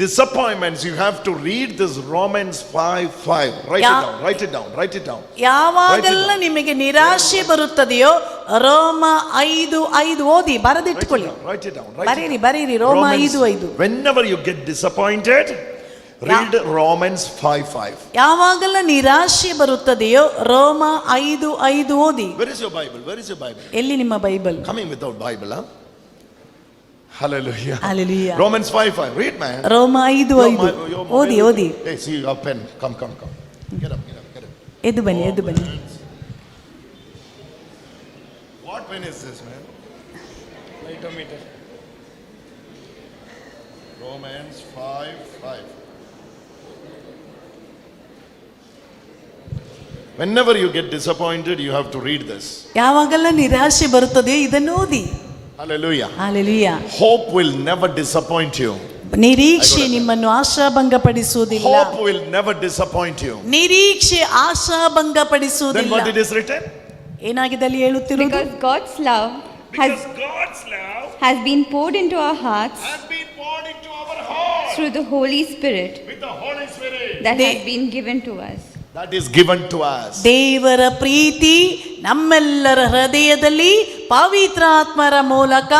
[SPEAKER 1] disappointments, you have to read this Romans 5:5. Write it down.
[SPEAKER 2] ಯಾವಾಗೆಲ್ಲ ನಿಮಗೆ ನಿರಾಶೆ ಬರುತ್ತದೆಯೋ ರೋಮ 5:5 ಓದಿ ಬರೆದಿಟ್ಕೊಳ್ಳಿ.
[SPEAKER 1] Write it down.
[SPEAKER 2] ಬರೀರಿ ರೋಮ 5:5.
[SPEAKER 1] Whenever you get disappointed, read Romans 5:5.
[SPEAKER 2] ಯಾವಾಗೆಲ್ಲ ನಿರಾಶೆ ಬರುತ್ತದೆಯೋ ರೋಮ 5:5 ಓದಿ.
[SPEAKER 1] Where is your Bible?
[SPEAKER 2] ಎಲ್ಲಿ ನಿಮ್ಮ Bible?
[SPEAKER 1] Coming without Bible, huh? Hallelujah.
[SPEAKER 2] Hallelujah.
[SPEAKER 1] Romans 5:5. Read, man.
[SPEAKER 2] ರೋಮ 5:5 ಓದಿ.
[SPEAKER 1] Hey, see your pen. Come. Get up.
[SPEAKER 2] ಎದ್ದು ಬನ್ನಿ.
[SPEAKER 1] What pen is this, man? Lightometer. Romans 5:5. Whenever you get disappointed, you have to read this.
[SPEAKER 2] ಯಾವಾಗೆಲ್ಲ ನಿರಾಶೆ ಬರುತ್ತದೆಯೋ ಇದನ್ನು ಓದಿ.
[SPEAKER 1] Hallelujah.
[SPEAKER 2] Hallelujah.
[SPEAKER 1] Hope will never disappoint you.
[SPEAKER 2] ನಿರೀಕ್ಷೆ ನಿಮ್ಮನ್ನು ಆಶಾಭಂಗಪಡಿಸುವುದಿಲ್ಲ.
[SPEAKER 1] Hope will never disappoint you.
[SPEAKER 2] ನಿರೀಕ್ಷೆ
[SPEAKER 1] Then
[SPEAKER 2] ಆಶಾಭಂಗಪಡಿಸುವುದಿಲ್ಲ.
[SPEAKER 1] what it is written?
[SPEAKER 2] ಏನಾಗಿದೆ ಅಲ್ಲಿ ಹೇಳುತ್ತಿರುವುದು?
[SPEAKER 6] Because God's love
[SPEAKER 1] Because God's love
[SPEAKER 6] has been poured into our hearts
[SPEAKER 1] has been poured into our heart
[SPEAKER 6] through the Holy Spirit
[SPEAKER 1] with the Holy Spirit
[SPEAKER 6] that has been given to us.
[SPEAKER 1] that is given to us.
[SPEAKER 2] ದೇವರ ಪ್ರೀತಿ ನಮ್ಮೆಲ್ಲರ ಹೃದಯದಲ್ಲಿ ಪವಿತ್ರಾತ್ಮರ ಮೂಲಕ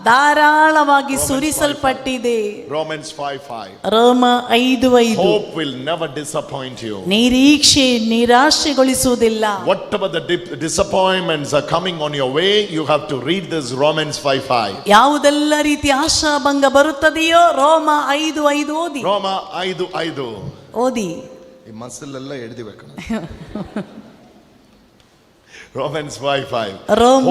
[SPEAKER 2] ಧಾರಾಳವಾಗಿ ಸುರಿಸಲ್ಪಟ್ಟಿದೆ.
[SPEAKER 1] Romans 5:5.
[SPEAKER 2] ರೋಮ 5:5.
[SPEAKER 1] Hope will never disappoint you.
[SPEAKER 2] ನಿರೀಕ್ಷೆ ನಿರಾಶೆಗೊಳಿಸುವುದಿಲ್ಲ.
[SPEAKER 1] Whatever the disappointments are coming on your way, you have to read this Romans 5:5.
[SPEAKER 2] ಯಾವುದೆಲ್ಲ ರೀತಿ ಆಶಾಭಂಗ ಬರುತ್ತದೆಯೋ ರೋಮ 5:5 ಓದಿ.
[SPEAKER 1] Roma 5:5.
[SPEAKER 2] ಓದಿ.
[SPEAKER 1] ಈ ಮಸಲ್ ಎಲ್ಲ ಎಳೆದಿಬೇಕು. Romans 5:5.
[SPEAKER 2] ರೋಮ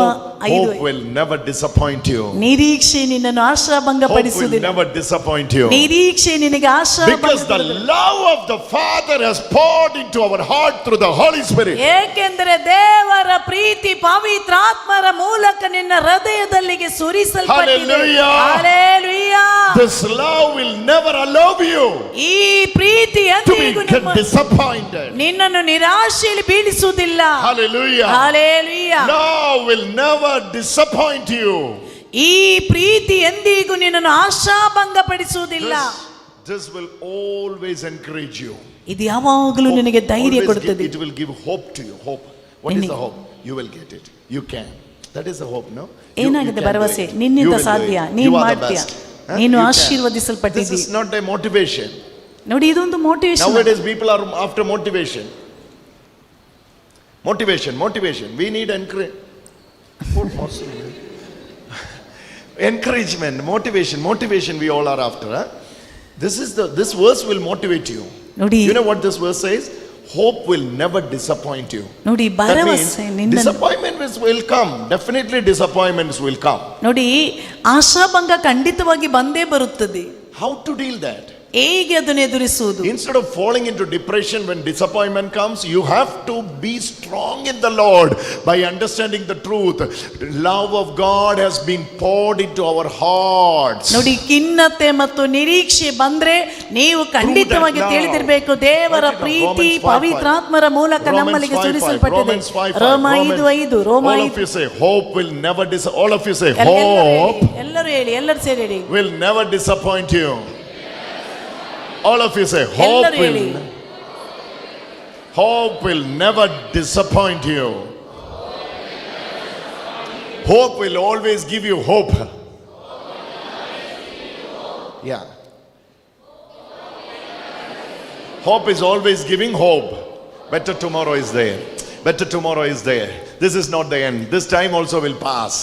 [SPEAKER 1] Hope will never disappoint you.
[SPEAKER 2] ನಿರೀಕ್ಷೆ ನಿನ್ನನ್ನು
[SPEAKER 1] Hope will
[SPEAKER 2] ಆಶಾಭಂಗಪಡಿಸುವುದಿಲ್ಲ.
[SPEAKER 1] never disappoint you.
[SPEAKER 2] ನಿರೀಕ್ಷೆ ನಿನಗೆ
[SPEAKER 1] Because the love of the Father has poured into our heart through the Holy Spirit.
[SPEAKER 2] ಏಕೆಂದರೆ ದೇವರ ಪ್ರೀತಿ ಪವಿತ್ರಾತ್ಮರ ಮೂಲಕ ನಿನ್ನ ಹೃದಯದಲ್ಲಿಗೆ ಸುರಿಸಲ್ಪಟ್ಟಿದೆ.
[SPEAKER 1] Hallelujah.
[SPEAKER 2] Hallelujah.
[SPEAKER 1] This love will never allow you
[SPEAKER 2] ಈ ಪ್ರೀತಿ
[SPEAKER 1] to
[SPEAKER 2] ಎಂದಿಗೂ
[SPEAKER 1] get disappointed.
[SPEAKER 2] ನಿನ್ನನ್ನು ನಿರಾಶೆಯಲ್ಲಿ ಬೀಳಿಸುವುದಿಲ್ಲ.
[SPEAKER 1] Hallelujah.
[SPEAKER 2] Hallelujah.
[SPEAKER 1] Love will never disappoint you.
[SPEAKER 2] ಈ ಪ್ರೀತಿ ಎಂದಿಗೂ ನಿನ್ನನ್ನು ಆಶಾಭಂಗಪಡಿಸುವುದಿಲ್ಲ.
[SPEAKER 1] This will always encourage you.
[SPEAKER 2] ಇದು ಯಾವಾಗಲೂ ನಿನಗೆ ಧೈರ್ಯ ಕೊಡುತ್ತದೆ.
[SPEAKER 1] It will give hope to you. Hope. What is
[SPEAKER 2] ನಿನಗೆ-
[SPEAKER 1] the hope? You will get it. You can. That is the hope, no?
[SPEAKER 2] ಏನಾಗಿದೆ
[SPEAKER 1] can
[SPEAKER 2] ಭರವಸೆ?
[SPEAKER 1] do it.
[SPEAKER 2] ನಿನ್ನಿಂದ
[SPEAKER 1] You will do
[SPEAKER 2] ಸಾಧ್ಯ,
[SPEAKER 1] it.
[SPEAKER 2] ನೀನು
[SPEAKER 1] You are the
[SPEAKER 2] ಮಾಡ್ತೀಯ,
[SPEAKER 1] best. Huh?
[SPEAKER 2] ನೀನು
[SPEAKER 1] You can.
[SPEAKER 2] ಆಶೀರ್ವದಿಸಲ್ಪಟ್ಟಿದ್ದೀ.
[SPEAKER 1] This is not a motivation.
[SPEAKER 2] ನೋಡಿ, ಇದೊಂದು motivation.
[SPEAKER 1] Nowadays people are after motivation. Motivation. We need encouragement, motivation we all are after. Huh? This verse will motivate you.
[SPEAKER 2] ನೋಡಿ,
[SPEAKER 1] You know what this verse says? Hope will never disappoint you.
[SPEAKER 2] ನೋಡಿ,
[SPEAKER 1] That means
[SPEAKER 2] ಭರವಸೆ ನಿನ್ನ
[SPEAKER 1] disappointments will come. Definitely disappointments will come.
[SPEAKER 2] ನೋಡಿ, ಆಶಾಭಂಗ ಖಂಡಿತವಾಗಿ ಬಂದೇ ಬರುತ್ತದೆ.
[SPEAKER 1] How to deal that?
[SPEAKER 2] ಹೇಗೆ ಅದನ್ನು ಎದುರಿಸುವುದು?
[SPEAKER 1] Instead of falling into depression when disappointment comes, you have to be strong in the Lord by understanding the truth. Love of God has been poured into our hearts.
[SPEAKER 2] ನೋಡಿ, ಖಿನ್ನತೆ ಮತ್ತು ನಿರೀಕ್ಷೆ ಬಂದ್ರೆ ನೀವು ಖಂಡಿತವಾಗಿ ತಿಳಿದಿರಬೇಕು, ದೇವರ ಪ್ರೀತಿ ಪವಿತ್ರಾತ್ಮರ ಮೂಲಕ ನಮ್ಮಲ್ಲಿಗೆ ಸುರಿಸಲ್ಪಟ್ಟಿದೆ. ರೋಮ 5:5.
[SPEAKER 1] All of you say hope will never all of you say hope
[SPEAKER 2] ಎಲ್ಲರೂ ಹೇಳಿ, ಎಲ್ಲರೂ ಸೇರಿ ಹೇಳಿ.
[SPEAKER 1] will never disappoint you. All of you say hope will never disappoint you. Hope will always give you hope. Yeah. Hope is always giving hope. Better tomorrow is there. This is not the end. This time also will pass.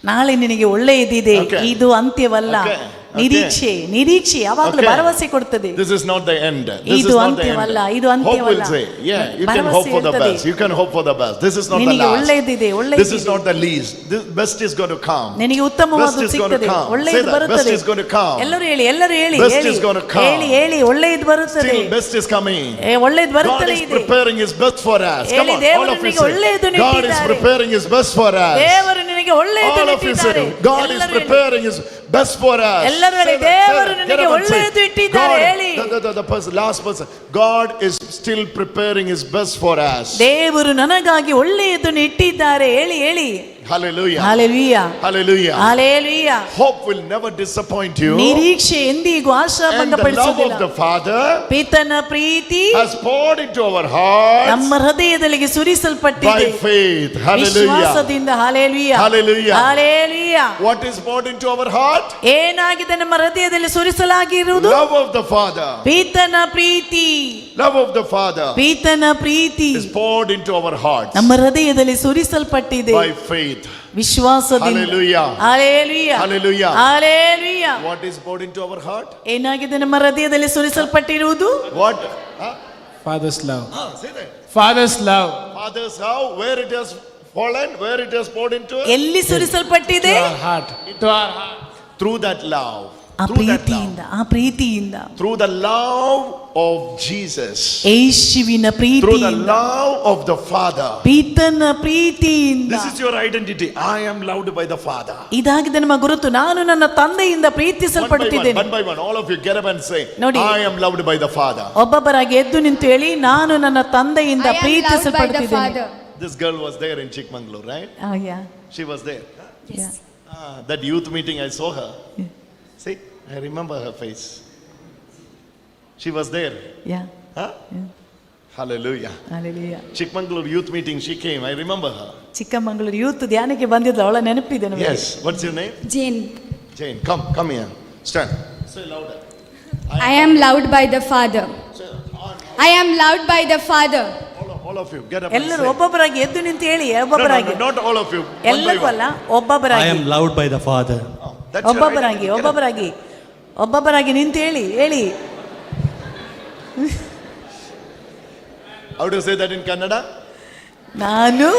[SPEAKER 2] ನಾಳೆ ನಿನಗೆ ಒಳ್ಳೆಯದಿದೆ,
[SPEAKER 1] Okay.
[SPEAKER 2] ಇದು ಅಂತ್ಯವಲ್ಲ.
[SPEAKER 1] Okay.
[SPEAKER 2] ನಿರೀಕ್ಷೆ ಯಾವಾಗಲೂ ಭರವಸೆ ಕೊಡ್ತದೆ.
[SPEAKER 1] This is not the end.
[SPEAKER 2] ಇದು ಅಂತ್ಯವಲ್ಲ, ಇದು
[SPEAKER 1] Hope
[SPEAKER 2] ಅಂತ್ಯವಲ್ಲ.
[SPEAKER 1] will say, yeah, you can hope for the best. You can hope for the best. This is not the
[SPEAKER 2] ನಿನಗೆ
[SPEAKER 1] last.
[SPEAKER 2] ಒಳ್ಳೆಯದಿದೆ,
[SPEAKER 1] This is not the least. This best is going to come.
[SPEAKER 2] ನಿನಗೆ ಉತ್ತಮವಾದ
[SPEAKER 1] Best is going to
[SPEAKER 2] ಸಿಗ್ತದೆ,
[SPEAKER 1] come. Say
[SPEAKER 2] ಒಳ್ಳೆಯದು
[SPEAKER 1] that. Best
[SPEAKER 2] ಬರುತ್ತದೆ.
[SPEAKER 1] is going to come.
[SPEAKER 2] ಎಲ್ಲರೂ ಹೇಳಿ,
[SPEAKER 1] Best is going to come.
[SPEAKER 2] ಹೇಳಿ, ಒಳ್ಳೆಯದು ಬರುತ್ತದೆ.
[SPEAKER 1] Still best is coming.
[SPEAKER 2] ಒಳ್ಳೆಯದು
[SPEAKER 1] God
[SPEAKER 2] ಬರುತ್ತದೆ
[SPEAKER 1] is
[SPEAKER 2] ಇದೆ.
[SPEAKER 1] preparing His best for us. Come
[SPEAKER 2] ಹೇಳಿ,
[SPEAKER 1] on,
[SPEAKER 2] ದೇವರು
[SPEAKER 1] all of you
[SPEAKER 2] ನಿನಗೆ ಒಳ್ಳೆಯದನ್ನು
[SPEAKER 1] say, God is
[SPEAKER 2] ಇಟ್ಟಿದ್ದಾರೆ.
[SPEAKER 1] preparing His best for us.
[SPEAKER 2] ದೇವರು ನಿನಗೆ ಒಳ್ಳೆಯದನ್ನು
[SPEAKER 1] All of you say,
[SPEAKER 2] ಇಟ್ಟಿದ್ದಾರೆ.
[SPEAKER 1] God is
[SPEAKER 2] ಎಲ್ಲರೂ ಹೇಳಿ.
[SPEAKER 1] preparing His best for us.
[SPEAKER 2] ಎಲ್ಲರೂ ಹೇಳಿ,
[SPEAKER 1] Say that,
[SPEAKER 2] ದೇವರು
[SPEAKER 1] say that.
[SPEAKER 2] ನಿನಗೆ
[SPEAKER 1] Get up and say,
[SPEAKER 2] ಒಳ್ಳೆಯದು ಇಟ್ಟಿದ್ದಾರೆ.
[SPEAKER 1] God-
[SPEAKER 2] ಹೇಳಿ.
[SPEAKER 1] the person, last person, God is still preparing His best for us.
[SPEAKER 2] ದೇವರು ನನಗಾಗಿ ಒಳ್ಳೆಯದನ್ನು ಇಟ್ಟಿದ್ದಾರೆ. ಹೇಳಿ.
[SPEAKER 1] Hallelujah.
[SPEAKER 2] Hallelujah,
[SPEAKER 1] Hallelujah.
[SPEAKER 2] Hallelujah.
[SPEAKER 1] Hope will never disappoint you.
[SPEAKER 2] ನಿರೀಕ್ಷೆ ಎಂದಿಗೂ
[SPEAKER 1] And
[SPEAKER 2] ಆಶಾಭಂಗ
[SPEAKER 1] the love of
[SPEAKER 2] ಪಡಿಸುವುದಿಲ್ಲ.
[SPEAKER 1] the Father
[SPEAKER 2] ಪಿತನ Preethi
[SPEAKER 1] has poured into our hearts
[SPEAKER 2] ನಮ್ಮ ಹೃದಯದಲ್ಲಿ
[SPEAKER 1] by
[SPEAKER 2] ಸುರಿಸಲ್ಪಟ್ಟಿದೆ
[SPEAKER 1] faith. Hallelujah.
[SPEAKER 2] ವಿಶ್ವಾಸದಿಂದ. Hallelujah,
[SPEAKER 1] Hallelujah.
[SPEAKER 2] Hallelujah.
[SPEAKER 1] What is poured into our heart?
[SPEAKER 2] ಏನಾಗಿದೆ ನಮ್ಮ ಹೃದಯದಲ್ಲಿ ಸುರಿಸಲಾಗಿರುವುದು?
[SPEAKER 1] Love of the Father.
[SPEAKER 2] ಪಿತನ Preethi.
[SPEAKER 1] Love of the Father
[SPEAKER 2] ಪಿತನ Preethi
[SPEAKER 1] is poured into our hearts
[SPEAKER 2] ನಮ್ಮ ಹೃದಯದಲ್ಲಿ ಸುರಿಸಲ್ಪಟ್ಟಿದೆ
[SPEAKER 1] by faith.
[SPEAKER 2] ವಿಶ್ವಾಸದಿಂದ.
[SPEAKER 1] Hallelujah.
[SPEAKER 2] Hallelujah,
[SPEAKER 1] Hallelujah.
[SPEAKER 2] Hallelujah.
[SPEAKER 1] What is poured into our heart?
[SPEAKER 2] ಏನಾಗಿದೆ ನಮ್ಮ ಹೃದಯದಲ್ಲಿ ಸುರಿಸಲ್ಪಟ್ಟಿರುವುದು?
[SPEAKER 1] What?
[SPEAKER 7] Father's love.
[SPEAKER 1] Say that.
[SPEAKER 7] Father's love.
[SPEAKER 1] Father's how? Where it has fallen? Where it has poured into?
[SPEAKER 2] ಎಲ್ಲಿ ಸುರಿಸಲ್ಪಟ್ಟಿದೆ?
[SPEAKER 7] To our heart. To our heart.
[SPEAKER 1] Through that love.
[SPEAKER 2] ಆ
[SPEAKER 1] Through that love.
[SPEAKER 2] ಪ್ರೀತಿಯಿಂದ, ಆ ಪ್ರೀತಿಯಿಂದ,
[SPEAKER 1] Through the love of Jesus.
[SPEAKER 2] ಯೇಸುವಿನ
[SPEAKER 1] Through the
[SPEAKER 2] ಪ್ರೀತಿಯಿಂದ,
[SPEAKER 1] love of the Father.
[SPEAKER 2] ಪಿತನ ಪ್ರೀತಿಯಿಂದ.
[SPEAKER 1] This is your identity. I am loved by the Father.
[SPEAKER 2] ಇದಾಗಿದೆ ನಮ್ಮ ಗುರುತು. ನಾನು ನನ್ನ ತಂದೆಯಿಂದ ಪ್ರೀತಿಸಲ್ಪಡುತ್ತಿದ್ದೇನೆ.
[SPEAKER 1] One by one, all of you get up and say,
[SPEAKER 2] ನೋಡಿ.
[SPEAKER 1] I am loved by the Father.
[SPEAKER 2] ಒಬ್ಬೊಬ್ಬರಾಗಿ ಎದ್ದು ನಿಂತು ಹೇಳಿ, ನಾನು ನನ್ನ ತಂದೆಯಿಂದ
[SPEAKER 5] I am loved by the
[SPEAKER 2] ಪ್ರೀತಿಸಲ್ಪಡುತ್ತಿದ್ದೇನೆ.
[SPEAKER 5] Father.
[SPEAKER 1] This girl was there in Chikmagalur, right? She was there. That youth meeting, I saw her. See, I remember her face. She was there. Huh? Hallelujah. Chikmagalur youth meeting, she came. I remember her.
[SPEAKER 2] Chikkamagaluru youth ಧ್ಯಾನಕ್ಕೆ ಬಂದಿದ್ಲು, ಅವಳ ನೆನಪಿದೆ ನಮಗೆ.
[SPEAKER 1] Yes. What's your name?
[SPEAKER 5] Jane.
[SPEAKER 1] Jane. Come here. Stand. Say louder.
[SPEAKER 5] I am loved by the Father. I am loved by the Father.
[SPEAKER 1] All of you, get up.
[SPEAKER 2] ಎಲ್ಲರೂ ಒಬ್ಬೊಬ್ಬರಾಗಿ ಎದ್ದು ನಿಂತು ಹೇಳಿ. ಒಬ್ಬೊಬ್ಬರಾಗಿ,
[SPEAKER 1] Not all of you.
[SPEAKER 2] ಎಲ್ಲರೂ ಅಲ್ಲ,
[SPEAKER 3] I
[SPEAKER 2] ಒಬ್ಬೊಬ್ಬರಾಗಿ,
[SPEAKER 3] am loved by the Father.
[SPEAKER 1] That's your
[SPEAKER 2] ಒಬ್ಬೊಬ್ಬರಾಗಿ,
[SPEAKER 1] identity. Get up.
[SPEAKER 2] ಒಬ್ಬೊಬ್ಬರಾಗಿ ನಿಂತು ಹೇಳಿ.
[SPEAKER 1] How do you say that in Kannada?
[SPEAKER 2] ನಾನು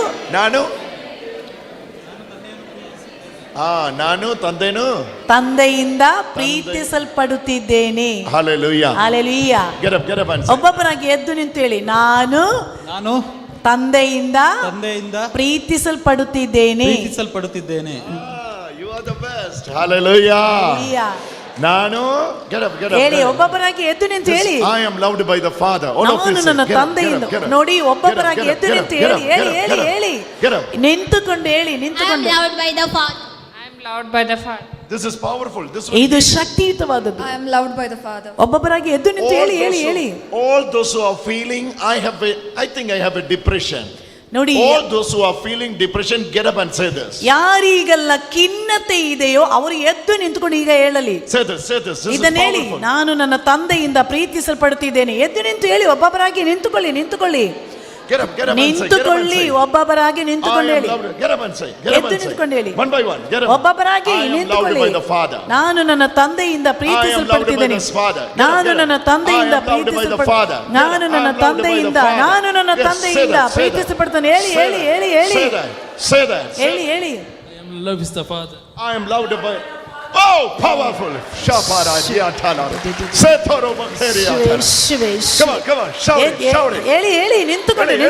[SPEAKER 1] ತಂದೆನು
[SPEAKER 2] ತಂದೆಯಿಂದ ಪ್ರೀತಿಸಲ್ಪಡುತ್ತಿದ್ದೇನೆ.
[SPEAKER 1] Hallelujah.
[SPEAKER 2] Hallelujah.
[SPEAKER 1] Get up and say.
[SPEAKER 2] ಒಬ್ಬೊಬ್ಬರಾಗಿ ಎದ್ದು ನಿಂತು ಹೇಳಿ, ನಾನು ತಂದೆಯಿಂದ ಪ್ರೀತಿಸಲ್ಪಡುತ್ತಿದ್ದೇನೆ.
[SPEAKER 1] You are the best. Hallelujah.
[SPEAKER 2] Hallelujah.
[SPEAKER 1] ನಾನು get up.
[SPEAKER 2] ಹೇಳಿ, ಒಬ್ಬೊಬ್ಬರಾಗಿ ಎದ್ದು ನಿಂತು ಹೇಳಿ,
[SPEAKER 1] I am loved by the Father. All of you
[SPEAKER 2] ನಾನು
[SPEAKER 1] say,
[SPEAKER 2] ನನ್ನ
[SPEAKER 1] get up,
[SPEAKER 2] ತಂದೆಯಿಂದ.
[SPEAKER 1] get up.
[SPEAKER 2] ನೋಡಿ, ಒಬ್ಬೊಬ್ಬರಾಗಿ ಎದ್ದು ನಿಂತು ಹೇಳಿ.
[SPEAKER 1] Get up.
[SPEAKER 2] ನಿಂತುಕೊಂಡು ಹೇಳಿ,
[SPEAKER 5] I am
[SPEAKER 2] ನಿಂತುಕೊಂಡು.
[SPEAKER 5] loved by the Father.
[SPEAKER 8] I am loved by the Father.
[SPEAKER 1] This is powerful. This
[SPEAKER 2] ಇದು ಶಕ್ತಿಯುತವಾದದ್ದು.
[SPEAKER 5] I am loved by the Father.
[SPEAKER 2] ಒಬ್ಬೊಬ್ಬರಾಗಿ ಎದ್ದು ನಿಂತು ಹೇಳಿ ಹೇಳಿ ಹೇಳಿ.
[SPEAKER 1] all those who are feeling I think I have a depression.
[SPEAKER 2] ನೋಡಿ,
[SPEAKER 1] all those who are feeling depression, get up and say this.
[SPEAKER 2] ಯಾರಿಗೆಲ್ಲ ಖಿನ್ನತೆ ಇದೆಯೋ ಅವರು ಎದ್ದು ನಿಂತುಕೊಂಡು ಈಗ ಹೇಳಲಿ.
[SPEAKER 1] Say this. This is
[SPEAKER 2] ಇದನ್ನ ಹೇಳಿ,
[SPEAKER 1] powerful.
[SPEAKER 2] ನಾನು ನನ್ನ ತಂದೆಯಿಂದ ಪ್ರೀತಿಸಲ್ಪಡುತ್ತಿದ್ದೇನೆ. ಎದ್ದು ನಿಂತು ಹೇಳಿ, ಒಬ್ಬೊಬ್ಬರಾಗಿ ನಿಂತುಕೊಳ್ಳಿ.
[SPEAKER 1] Get up and say.
[SPEAKER 2] ನಿಂತುಕೊಳ್ಳಿ, ಒಬ್ಬೊಬ್ಬರಾಗಿ ನಿಂತುಕೊಂಡು ಹೇಳಿ.
[SPEAKER 1] Get up and say.
[SPEAKER 2] ಎದ್ದು ನಿಂತುಕೊಂಡು ಹೇಳಿ.
[SPEAKER 1] One by one. Get up.
[SPEAKER 2] ಒಬ್ಬೊಬ್ಬರಾಗಿ
[SPEAKER 1] I am loved
[SPEAKER 2] ನಿಂತುಕೊಳ್ಳಿ.
[SPEAKER 1] by the Father.
[SPEAKER 2] ನಾನು ನನ್ನ ತಂದೆಯಿಂದ ಪ್ರೀತಿಸಲ್ಪಡುತ್ತಿದ್ದೇನೆ. ನಾನು ನನ್ನ ತಂದೆಯಿಂದ ಪ್ರೀತಿಸಲ್ಪಡುತ್ತೇನೆ. ನಾನು ನನ್ನ ತಂದೆಯಿಂದ ಪ್ರೀತಿಸಲ್ಪಡುತ್ತೇನೆ. ಹೇಳಿ.
[SPEAKER 1] Say that.
[SPEAKER 2] ಹೇಳಿ.
[SPEAKER 7] I am loved with the Father.
[SPEAKER 1] I am loved by. Oh, powerful. Shapara diatala. Sethoro bakteria. Come on. Shout it.
[SPEAKER 2] ಹೇಳಿ ನಿಂತುಕೊಂಡು ಹೇಳಿ.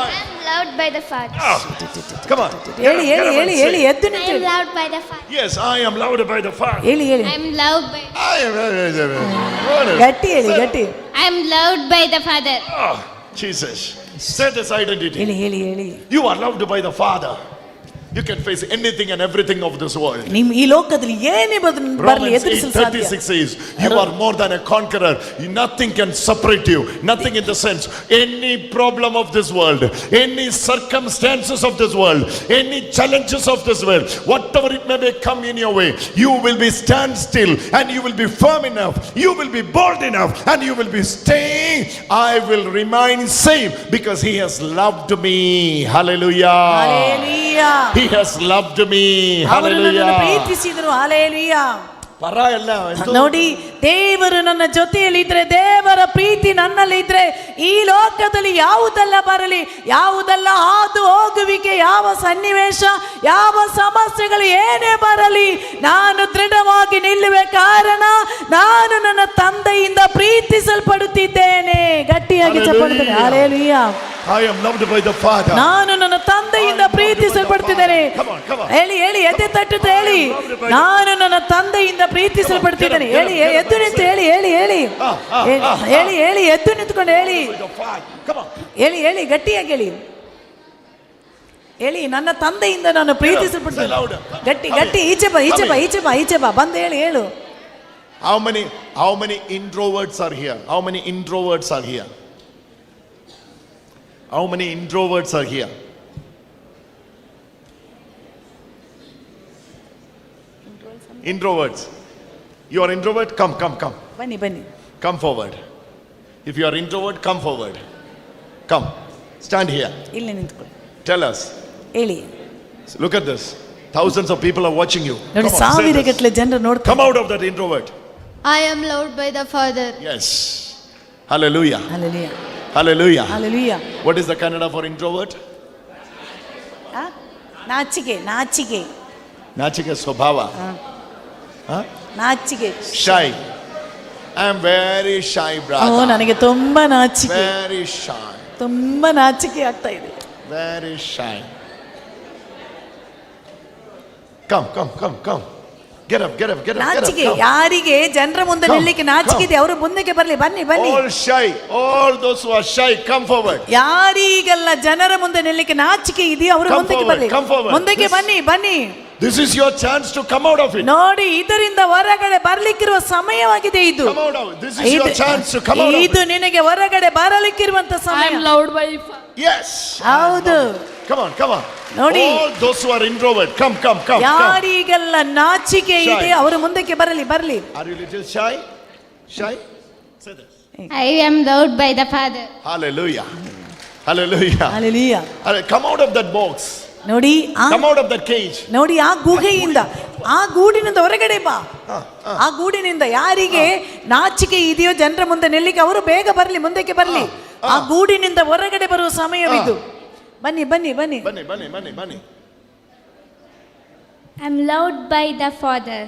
[SPEAKER 1] I
[SPEAKER 8] am loved by the Father.
[SPEAKER 1] Come on.
[SPEAKER 2] ಹೇಳಿ ಎದ್ದು
[SPEAKER 8] I
[SPEAKER 2] ನಿಂತು
[SPEAKER 8] am loved by the Father.
[SPEAKER 1] Yes, I am loved by the Father.
[SPEAKER 2] ಹೇಳಿ
[SPEAKER 8] I am loved by.
[SPEAKER 1] I am.
[SPEAKER 2] ಗಟ್ಟಿ ಹೇಳಿ.
[SPEAKER 8] I am loved by the Father.
[SPEAKER 1] Oh, Jesus. Say this identity.
[SPEAKER 2] ಹೇಳಿ.
[SPEAKER 1] You are loved by the Father. You can face anything and everything of this world.
[SPEAKER 2] ನಿಮ್ ಈ ಲೋಕದಲ್ಲಿ ಏನೇ ಬರಲಿ
[SPEAKER 1] Romans
[SPEAKER 2] ಎದುರಿಸಲು ಸಾಧ್ಯ.
[SPEAKER 1] 8:36 says, you are more than a conqueror. Nothing can separate you. Nothing in the sense, any problem of this world, any circumstances of this world, any challenges of this world, whatever it may come in your way, you will be stand still and you will be firm enough. You will be bold enough and you will be staying. I will remain safe because he has loved me. Hallelujah.
[SPEAKER 2] Hallelujah.
[SPEAKER 1] He has loved me.
[SPEAKER 2] ಅವರು ನನ್ನನ್ನು
[SPEAKER 1] Hallelujah.
[SPEAKER 2] ಪ್ರೀತಿಸಿದರು. Hallelujah.
[SPEAKER 1] ಪರ ಎಲ್ಲ
[SPEAKER 2] ನೋಡಿ, ದೇವರು ನನ್ನ ಜೊತೆಯಲ್ಲಿ ಇದ್ರೆ, ದೇವರ ಪ್ರೀತಿ ನನ್ನಲ್ಲಿ ಇದ್ರೆ, ಈ ಲೋಕದಲ್ಲಿ ಯಾವುದೆಲ್ಲ ಬರಲಿ, ಯಾವುದೆಲ್ಲ ಹಾದು ಹೋಗುವಿಕೆ, ಯಾವ ಸನ್ನಿವೇಶ, ಯಾವ ಸಮಸ್ಯೆಗಳು ಏನೇ ಬರಲಿ, ನಾನು ದೃಢವಾಗಿ ನಿಲ್ಲುವೆ. ಕಾರಣ ನಾನು ನನ್ನ ತಂದೆಯಿಂದ ಪ್ರೀತಿಸಲ್ಪಡುತ್ತಿದ್ದೇನೆ. ಗಟ್ಟಿಯಾಗಿ ಚಪ್ಪಾಳೆ. Hallelujah.
[SPEAKER 1] I am loved by the Father.
[SPEAKER 2] ನಾನು ನನ್ನ ತಂದೆಯಿಂದ ಪ್ರೀತಿಸಲ್ಪಡುತ್ತಿದ್ದೇನೆ. ಹೇಳಿ ಎದೆ ತಟ್ಟುತ್ತ ಹೇಳಿ, ನಾನು ನನ್ನ ತಂದೆಯಿಂದ ಪ್ರೀತಿಸಲ್ಪಡುತ್ತಿದ್ದೇನೆ. ಹೇಳಿ ಎದ್ದು ನಿಂತು ಹೇಳಿ ಎದ್ದು ನಿಂತ್ಕೊಂಡು ಹೇಳಿ ಗಟ್ಟಿಯಾಗಿ ಹೇಳಿ ನನ್ನ ತಂದೆಯಿಂದ ನಾನು ಪ್ರೀತಿಸಲ್ಪಡುತ್ತೇನೆ. ಗಟ್ಟಿ ಈಚೆ ಬಾ ಬಂದು ಹೇಳು.
[SPEAKER 1] How many introverts are here? How many introverts are here? How many introverts are here? Introverts. You are introvert? Come.
[SPEAKER 2] ಬನ್ನಿ.
[SPEAKER 1] Come forward. If you are introvert, come forward. Come. Stand here.
[SPEAKER 2] ಇಲ್ಲಿ ನಿಂತ್ಕೊಳ್ಳಿ.
[SPEAKER 1] Tell us.
[SPEAKER 2] ಹೇಳಿ.
[SPEAKER 1] Look at this. Thousands of people are watching you.
[SPEAKER 2] ನೋಡಿ, ಸಾವಿರಗಟ್ಟಲೆ ಜನರು ನೋಡ್ತಾರೆ.
[SPEAKER 1] Come out of that introvert.
[SPEAKER 8] I am loved by the Father.
[SPEAKER 1] Yes. Hallelujah.
[SPEAKER 2] Hallelujah.
[SPEAKER 1] What is the Kannada for introvert?
[SPEAKER 2] ನಾಚಿಕೆ.
[SPEAKER 1] Nachike swabhava.
[SPEAKER 2] ನಾಚಿಕೆ.
[SPEAKER 1] Shy. I am very shy, brother.
[SPEAKER 2] ನನಗೆ ತುಂಬಾ ನಾಚಿಕೆ.
[SPEAKER 1] Very shy.
[SPEAKER 2] ತುಂಬಾ ನಾಚಿಕೆ ಆಗ್ತಾ ಇದೆ.
[SPEAKER 1] Very shy. Come. Get up.
[SPEAKER 2] ನಾಚಿಕೆ. ಯಾರಿಗೆ ಜನರ ಮುಂದೆ ನಿಲ್ಲಕ್ಕೆ ನಾಚಿಕೆ ಇದೆ ಅವರು ಮುಂದಕ್ಕೆ ಬರಲಿ. ಬನ್ನಿ.
[SPEAKER 1] All shy. All those who are shy, come forward.
[SPEAKER 2] ಯಾರಿಗೆಲ್ಲ ಜನರ ಮುಂದೆ ನಿಲ್ಲಕ್ಕೆ ನಾಚಿಕೆ ಇದೆಯೋ ಅವರು ಮುಂದಕ್ಕೆ ಬರಲಿ. ಮುಂದಕ್ಕೆ ಬನ್ನಿ.
[SPEAKER 1] This is your chance to come out of it.
[SPEAKER 2] ನೋಡಿ, ಇದರಿಂದ ಹೊರಗಡೆ ಬರ್ಲಿಕ್ಕಿರುವ ಸಮಯವಾಗಿದೆ ಇದು.
[SPEAKER 1] Come out of it. This is your chance to come out of it.
[SPEAKER 2] ಇದು ನಿನಗೆ ಹೊರಗಡೆ ಬರಲಿಕ್ಕಿರುವಂತ ಸಮಯ.
[SPEAKER 4] I am loved by Father.
[SPEAKER 1] Yes.
[SPEAKER 2] ಹೌದು.
[SPEAKER 1] Come on.
[SPEAKER 2] ನೋಡಿ,
[SPEAKER 1] all those who are introvert, come.
[SPEAKER 2] ಯಾರಿಗೆಲ್ಲ ನಾಚಿಕೆ ಇದೆ ಅವರು ಮುಂದಕ್ಕೆ ಬರಲಿ.
[SPEAKER 1] Are you little shy? Say this.
[SPEAKER 8] I am loved by the Father.
[SPEAKER 1] Hallelujah. Come out of that box.
[SPEAKER 2] ನೋಡಿ,
[SPEAKER 1] Come out of that cage.
[SPEAKER 2] ನೋಡಿ, ಆ ಗುಹೆಯಿಂದ, ಆ ಗೂಡಿನಿಂದ ಹೊರಗಡೆ ಬಾ. ಆ ಗೂಡಿನಿಂದ ಯಾರಿಗೆ ನಾಚಿಕೆ ಇದೆಯೋ ಜನರ ಮುಂದೆ ನಿಲ್ಲಿಕ್ಕೆ ಅವರು ಬೇಗ ಬರಲಿ, ಮುಂದಕ್ಕೆ ಬರಲಿ. ಆ ಗೂಡಿನಿಂದ ಹೊರಗಡೆ ಬರುವ ಸಮಯವಿದು. ಬನ್ನಿ.
[SPEAKER 8] I am loved by the Father.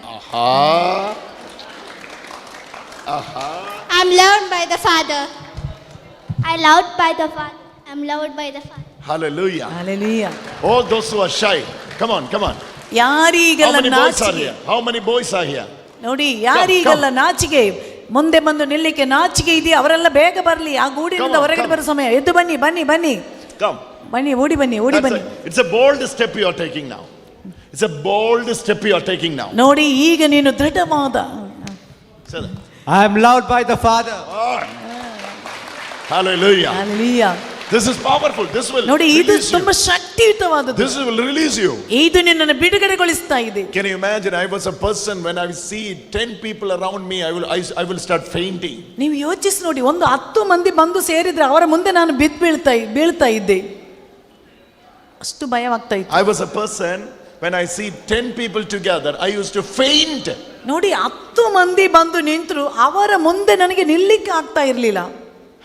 [SPEAKER 8] I am loved by the Father. I loved by the Father. I am loved by the Father.
[SPEAKER 1] Hallelujah.
[SPEAKER 2] Hallelujah.
[SPEAKER 1] All those who are shy, come on.
[SPEAKER 2] ಯಾರಿಗೆಲ್ಲ
[SPEAKER 1] How many boys are
[SPEAKER 2] ನಾಚಿಕೆ,
[SPEAKER 1] here? How many boys are here?
[SPEAKER 2] ನೋಡಿ, ಯಾರಿಗೆಲ್ಲ ನಾಚಿಕೆ, ಮುಂದೆ ಬಂದು ನಿಲ್ಲಿಕ್ಕೆ ನಾಚಿಕೆ ಇದೆಯಾ ಅವರೆಲ್ಲ ಬೇಗ ಬರಲಿ. ಆ ಗೂಡಿನಿಂದ ಹೊರಗಡೆ ಬರೋ ಸಮಯ. ಎದ್ದು ಬನ್ನಿ.
[SPEAKER 1] Come.
[SPEAKER 2] ಓಡಿ ಬನ್ನಿ.
[SPEAKER 1] It's a bold step you are taking now. It's a bold step you are taking now.
[SPEAKER 2] ನೋಡಿ ಈಗ ನೀನು ದೃಢವಾದ
[SPEAKER 1] Say that.
[SPEAKER 9] I am loved by the Father.
[SPEAKER 1] Hallelujah.
[SPEAKER 2] Hallelujah.
[SPEAKER 1] This is powerful. This will
[SPEAKER 2] ನೋಡಿ ಇದು
[SPEAKER 1] release you.
[SPEAKER 2] ತುಂಬಾ ಶಕ್ತಿಯುತವಾದದ್ದು.
[SPEAKER 1] This will release you.
[SPEAKER 2] ಇದು ನಿನ್ನನ್ನು ಬಿಡುಗಡೆಗೊಳಿಸ್ತಾ ಇದೆ.
[SPEAKER 1] Can you imagine? I was a person when I see 10 people around me, I will start fainting.
[SPEAKER 2] ನೀವು ಯೋಚಿಸಿ ನೋಡಿ, ಒಂದು 10 ಮಂದಿ ಬಂದು ಸೇರಿದ್ರೆ ಅವರ ಮುಂದೆ ನಾನು ಬೀಳ್ತಾ ಇದ್ದೆ. ಅಷ್ಟು ಭಯವಾಗ್ತಾ ಇತ್ತು.
[SPEAKER 1] I was a person when I see 10 people together, I used to faint.
[SPEAKER 2] ನೋಡಿ 10 ಮಂದಿ ಬಂದು ನಿಂತರು ಅವರ ಮುಂದೆ ನನಗೆ ನಿಲ್ಲಿಕ್ಕೆ ಆಗ್ತಾ ಇರಲಿಲ್ಲ.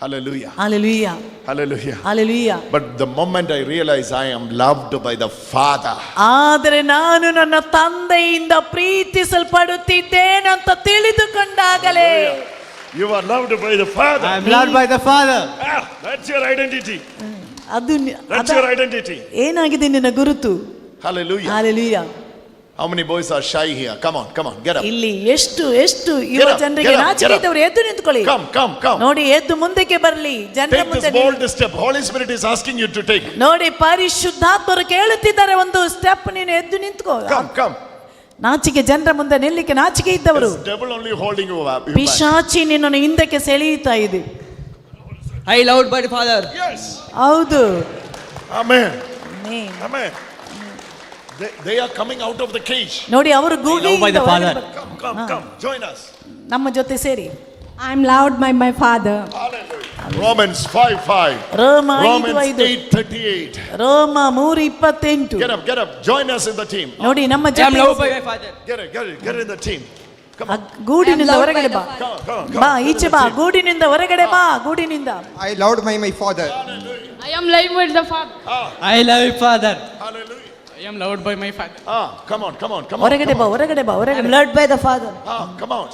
[SPEAKER 1] Hallelujah.
[SPEAKER 2] Hallelujah.
[SPEAKER 1] Hallelujah.
[SPEAKER 2] Hallelujah.
[SPEAKER 1] But the moment I realize I am loved by the Father,
[SPEAKER 2] ಆದರೆ ನಾನು ನನ್ನ ತಂದೆಯಿಂದ ಪ್ರೀತಿಸಲ್ಪಡುತ್ತಿದ್ದೇನಂತ ತಿಳಿದುಕೊಂಡಾಗಲೇ,
[SPEAKER 1] you are loved by the Father.
[SPEAKER 9] I am loved by the Father.
[SPEAKER 1] That's your identity. That's
[SPEAKER 2] ಅದು
[SPEAKER 1] your identity.
[SPEAKER 2] ಏನಾಗಿದೆ ನಿನ್ನ ಗುರುತು.
[SPEAKER 1] Hallelujah.
[SPEAKER 2] Hallelujah.
[SPEAKER 1] How many boys are shy here? Come on, get up.
[SPEAKER 2] ಇಲ್ಲಿ ಎಷ್ಟು ಯುವ ಜನರಿಗೆ ನಾಚಿಕೆ ಇದ್ದವರು ಎದ್ದು ನಿಂತ್ಕೊಳ್ಳಿ.
[SPEAKER 1] Come.
[SPEAKER 2] ನೋಡಿ, ಎದ್ದು ಮುಂದಕ್ಕೆ ಬರಲಿ. ಜನರ
[SPEAKER 1] Take
[SPEAKER 2] ಮುಂದೆ
[SPEAKER 1] this bold step. Holy Spirit is asking you to take.
[SPEAKER 2] ನೋಡಿ, ಪರಿಶುದ್ಧಾತ್ಮರು ಕೇಳುತ್ತಿದ್ದಾರೆ, ಒಂದು ಸ್ಟೆಪ್ ನೀನು ಎದ್ದು ನಿಂತ್ಕೋ.
[SPEAKER 1] Come.
[SPEAKER 2] ನಾಚಿಕೆ, ಜನರ ಮುಂದೆ ನಿಲ್ಲಿಕ್ಕೆ ನಾಚಿಕೆ ಇದ್ದವರು.
[SPEAKER 1] This devil only holding you up.
[SPEAKER 2] ಪಿಶಾಚಿ ನಿನ್ನನ್ನು ಹಿಂದಕ್ಕೆ ಸೆಳೆಯುತ್ತಾ ಇದೆ.
[SPEAKER 9] I loved by the Father.
[SPEAKER 1] Yes.
[SPEAKER 2] ಹೌದು.
[SPEAKER 1] Amen.
[SPEAKER 2] Amen.
[SPEAKER 1] Amen. They are coming out of the cage.
[SPEAKER 2] ನೋಡಿ, ಅವರು
[SPEAKER 9] Loved by the Father.
[SPEAKER 1] Come. Join us.
[SPEAKER 2] ನಮ್ಮ ಜೊತೆ ಸೇರಿ.
[SPEAKER 5] I am loved by my Father.
[SPEAKER 1] Hallelujah. Romans 5:5.
[SPEAKER 2] ರೋಮ
[SPEAKER 1] Romans
[SPEAKER 2] 5:5.
[SPEAKER 1] 8:38.
[SPEAKER 2] ರೋಮ 3:28.
[SPEAKER 1] Get up. Join us in the team.
[SPEAKER 2] ನೋಡಿ, ನಮ್ಮ
[SPEAKER 9] I am
[SPEAKER 2] ಜೊತೆ
[SPEAKER 9] loved by my Father.
[SPEAKER 1] Get in the team. Come on.
[SPEAKER 2] ಗೂಡಿನಿಂದ ಹೊರಗಡೆ ಬಾ.
[SPEAKER 1] Come.
[SPEAKER 2] ಬಾ, ಈಚೆ ಬಾ. ಗೂಡಿನಿಂದ ಹೊರಗಡೆ ಬಾ. ಗೂಡಿನಿಂದ.
[SPEAKER 10] I loved by my Father.
[SPEAKER 4] I am loved by the Father.
[SPEAKER 9] I love you, Father.
[SPEAKER 1] Hallelujah.
[SPEAKER 7] I am loved by my Father.
[SPEAKER 1] Come on.
[SPEAKER 2] ಹೊರಗಡೆ ಬಾ. ಹೊರಗಡೆ.
[SPEAKER 5] Loved by the Father.
[SPEAKER 1] Come out.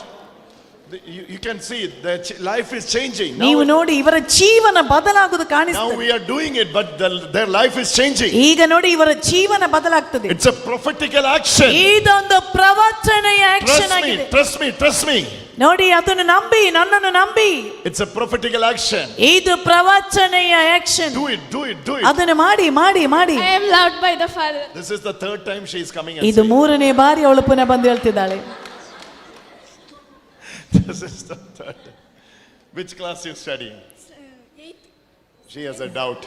[SPEAKER 1] You can see their life is changing.
[SPEAKER 2] ನೀವು ನೋಡಿ, ಇವರ ಜೀವನ ಬದಲಾಗುವುದು
[SPEAKER 1] Now
[SPEAKER 2] ಕಾಣಿಸ್ತದೆ.
[SPEAKER 1] we are doing it, but their life is changing.
[SPEAKER 2] ಈಗ ನೋಡಿ, ಇವರ ಜೀವನ ಬದಲಾಗ್ತದೆ.
[SPEAKER 1] It's a prophetical action.
[SPEAKER 2] ಇದೊಂದು ಪ್ರವಚನೆಯ ಆಕ್ಷನ್ ಆಗಿದೆ.
[SPEAKER 1] Trust me.
[SPEAKER 2] ನೋಡಿ, ಅದನ್ನು ನಂಬಿ, ನನ್ನನ್ನು ನಂಬಿ.
[SPEAKER 1] It's a prophetical action.
[SPEAKER 2] ಇದು ಪ್ರವಚನೆಯ ಆಕ್ಷನ್.
[SPEAKER 1] Do it.
[SPEAKER 2] ಅದನ್ನು ಮಾಡಿ.
[SPEAKER 4] I am loved by the Father.
[SPEAKER 1] This is the third time she is coming and
[SPEAKER 2] ಇದು
[SPEAKER 1] saying,
[SPEAKER 2] 3ನೇ ಬಾರಿ ಅವಳು ಪುನಃ ಬಂದು ಹೇಳ್ತಿದ್ದಾಳೆ.
[SPEAKER 1] this is the third time. Which class you studying?
[SPEAKER 8] 8th.
[SPEAKER 1] She has a doubt.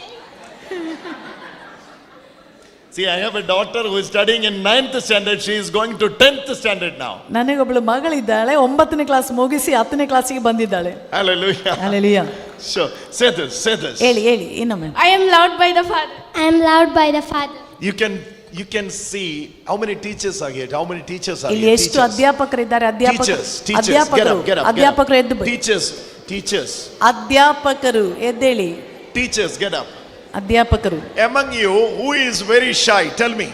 [SPEAKER 1] See, I have a daughter who is studying in 9th standard. She is going to 10th standard now.
[SPEAKER 2] ನನಗೊಬ್ಬಳು ಮಗಳಿದ್ದಾಳೆ, 9ನೇ class ಮುಗಿಸಿ 10ನೇ ಕ್ಲಾಸಿಗೆ ಬಂದಿದ್ದಾಳೆ.
[SPEAKER 1] Hallelujah.
[SPEAKER 2] Hallelujah.
[SPEAKER 1] Sure. Say this.
[SPEAKER 2] ಹೇಳಿ ಇನ್ನೊಮ್ಮೆ.
[SPEAKER 4] I am loved by the Father.
[SPEAKER 8] I am loved by the Father.
[SPEAKER 1] You can see how many teachers are here. How many teachers are
[SPEAKER 2] ಇಲ್ಲಿ
[SPEAKER 1] here?
[SPEAKER 2] ಎಷ್ಟು ಅಧ್ಯಾಪಕರಿದ್ದಾರೆ.
[SPEAKER 1] Teachers.
[SPEAKER 2] ಅಧ್ಯಾಪಕರು ಎದ್ದು ಬನ್ನಿ.
[SPEAKER 1] Teachers.
[SPEAKER 2] ಅಧ್ಯಾಪಕರು ಎದ್ದೇಳಿ.
[SPEAKER 1] Teachers, get up.
[SPEAKER 2] ಅಧ್ಯಾಪಕರು.
[SPEAKER 1] Among you, who is very shy? Tell me.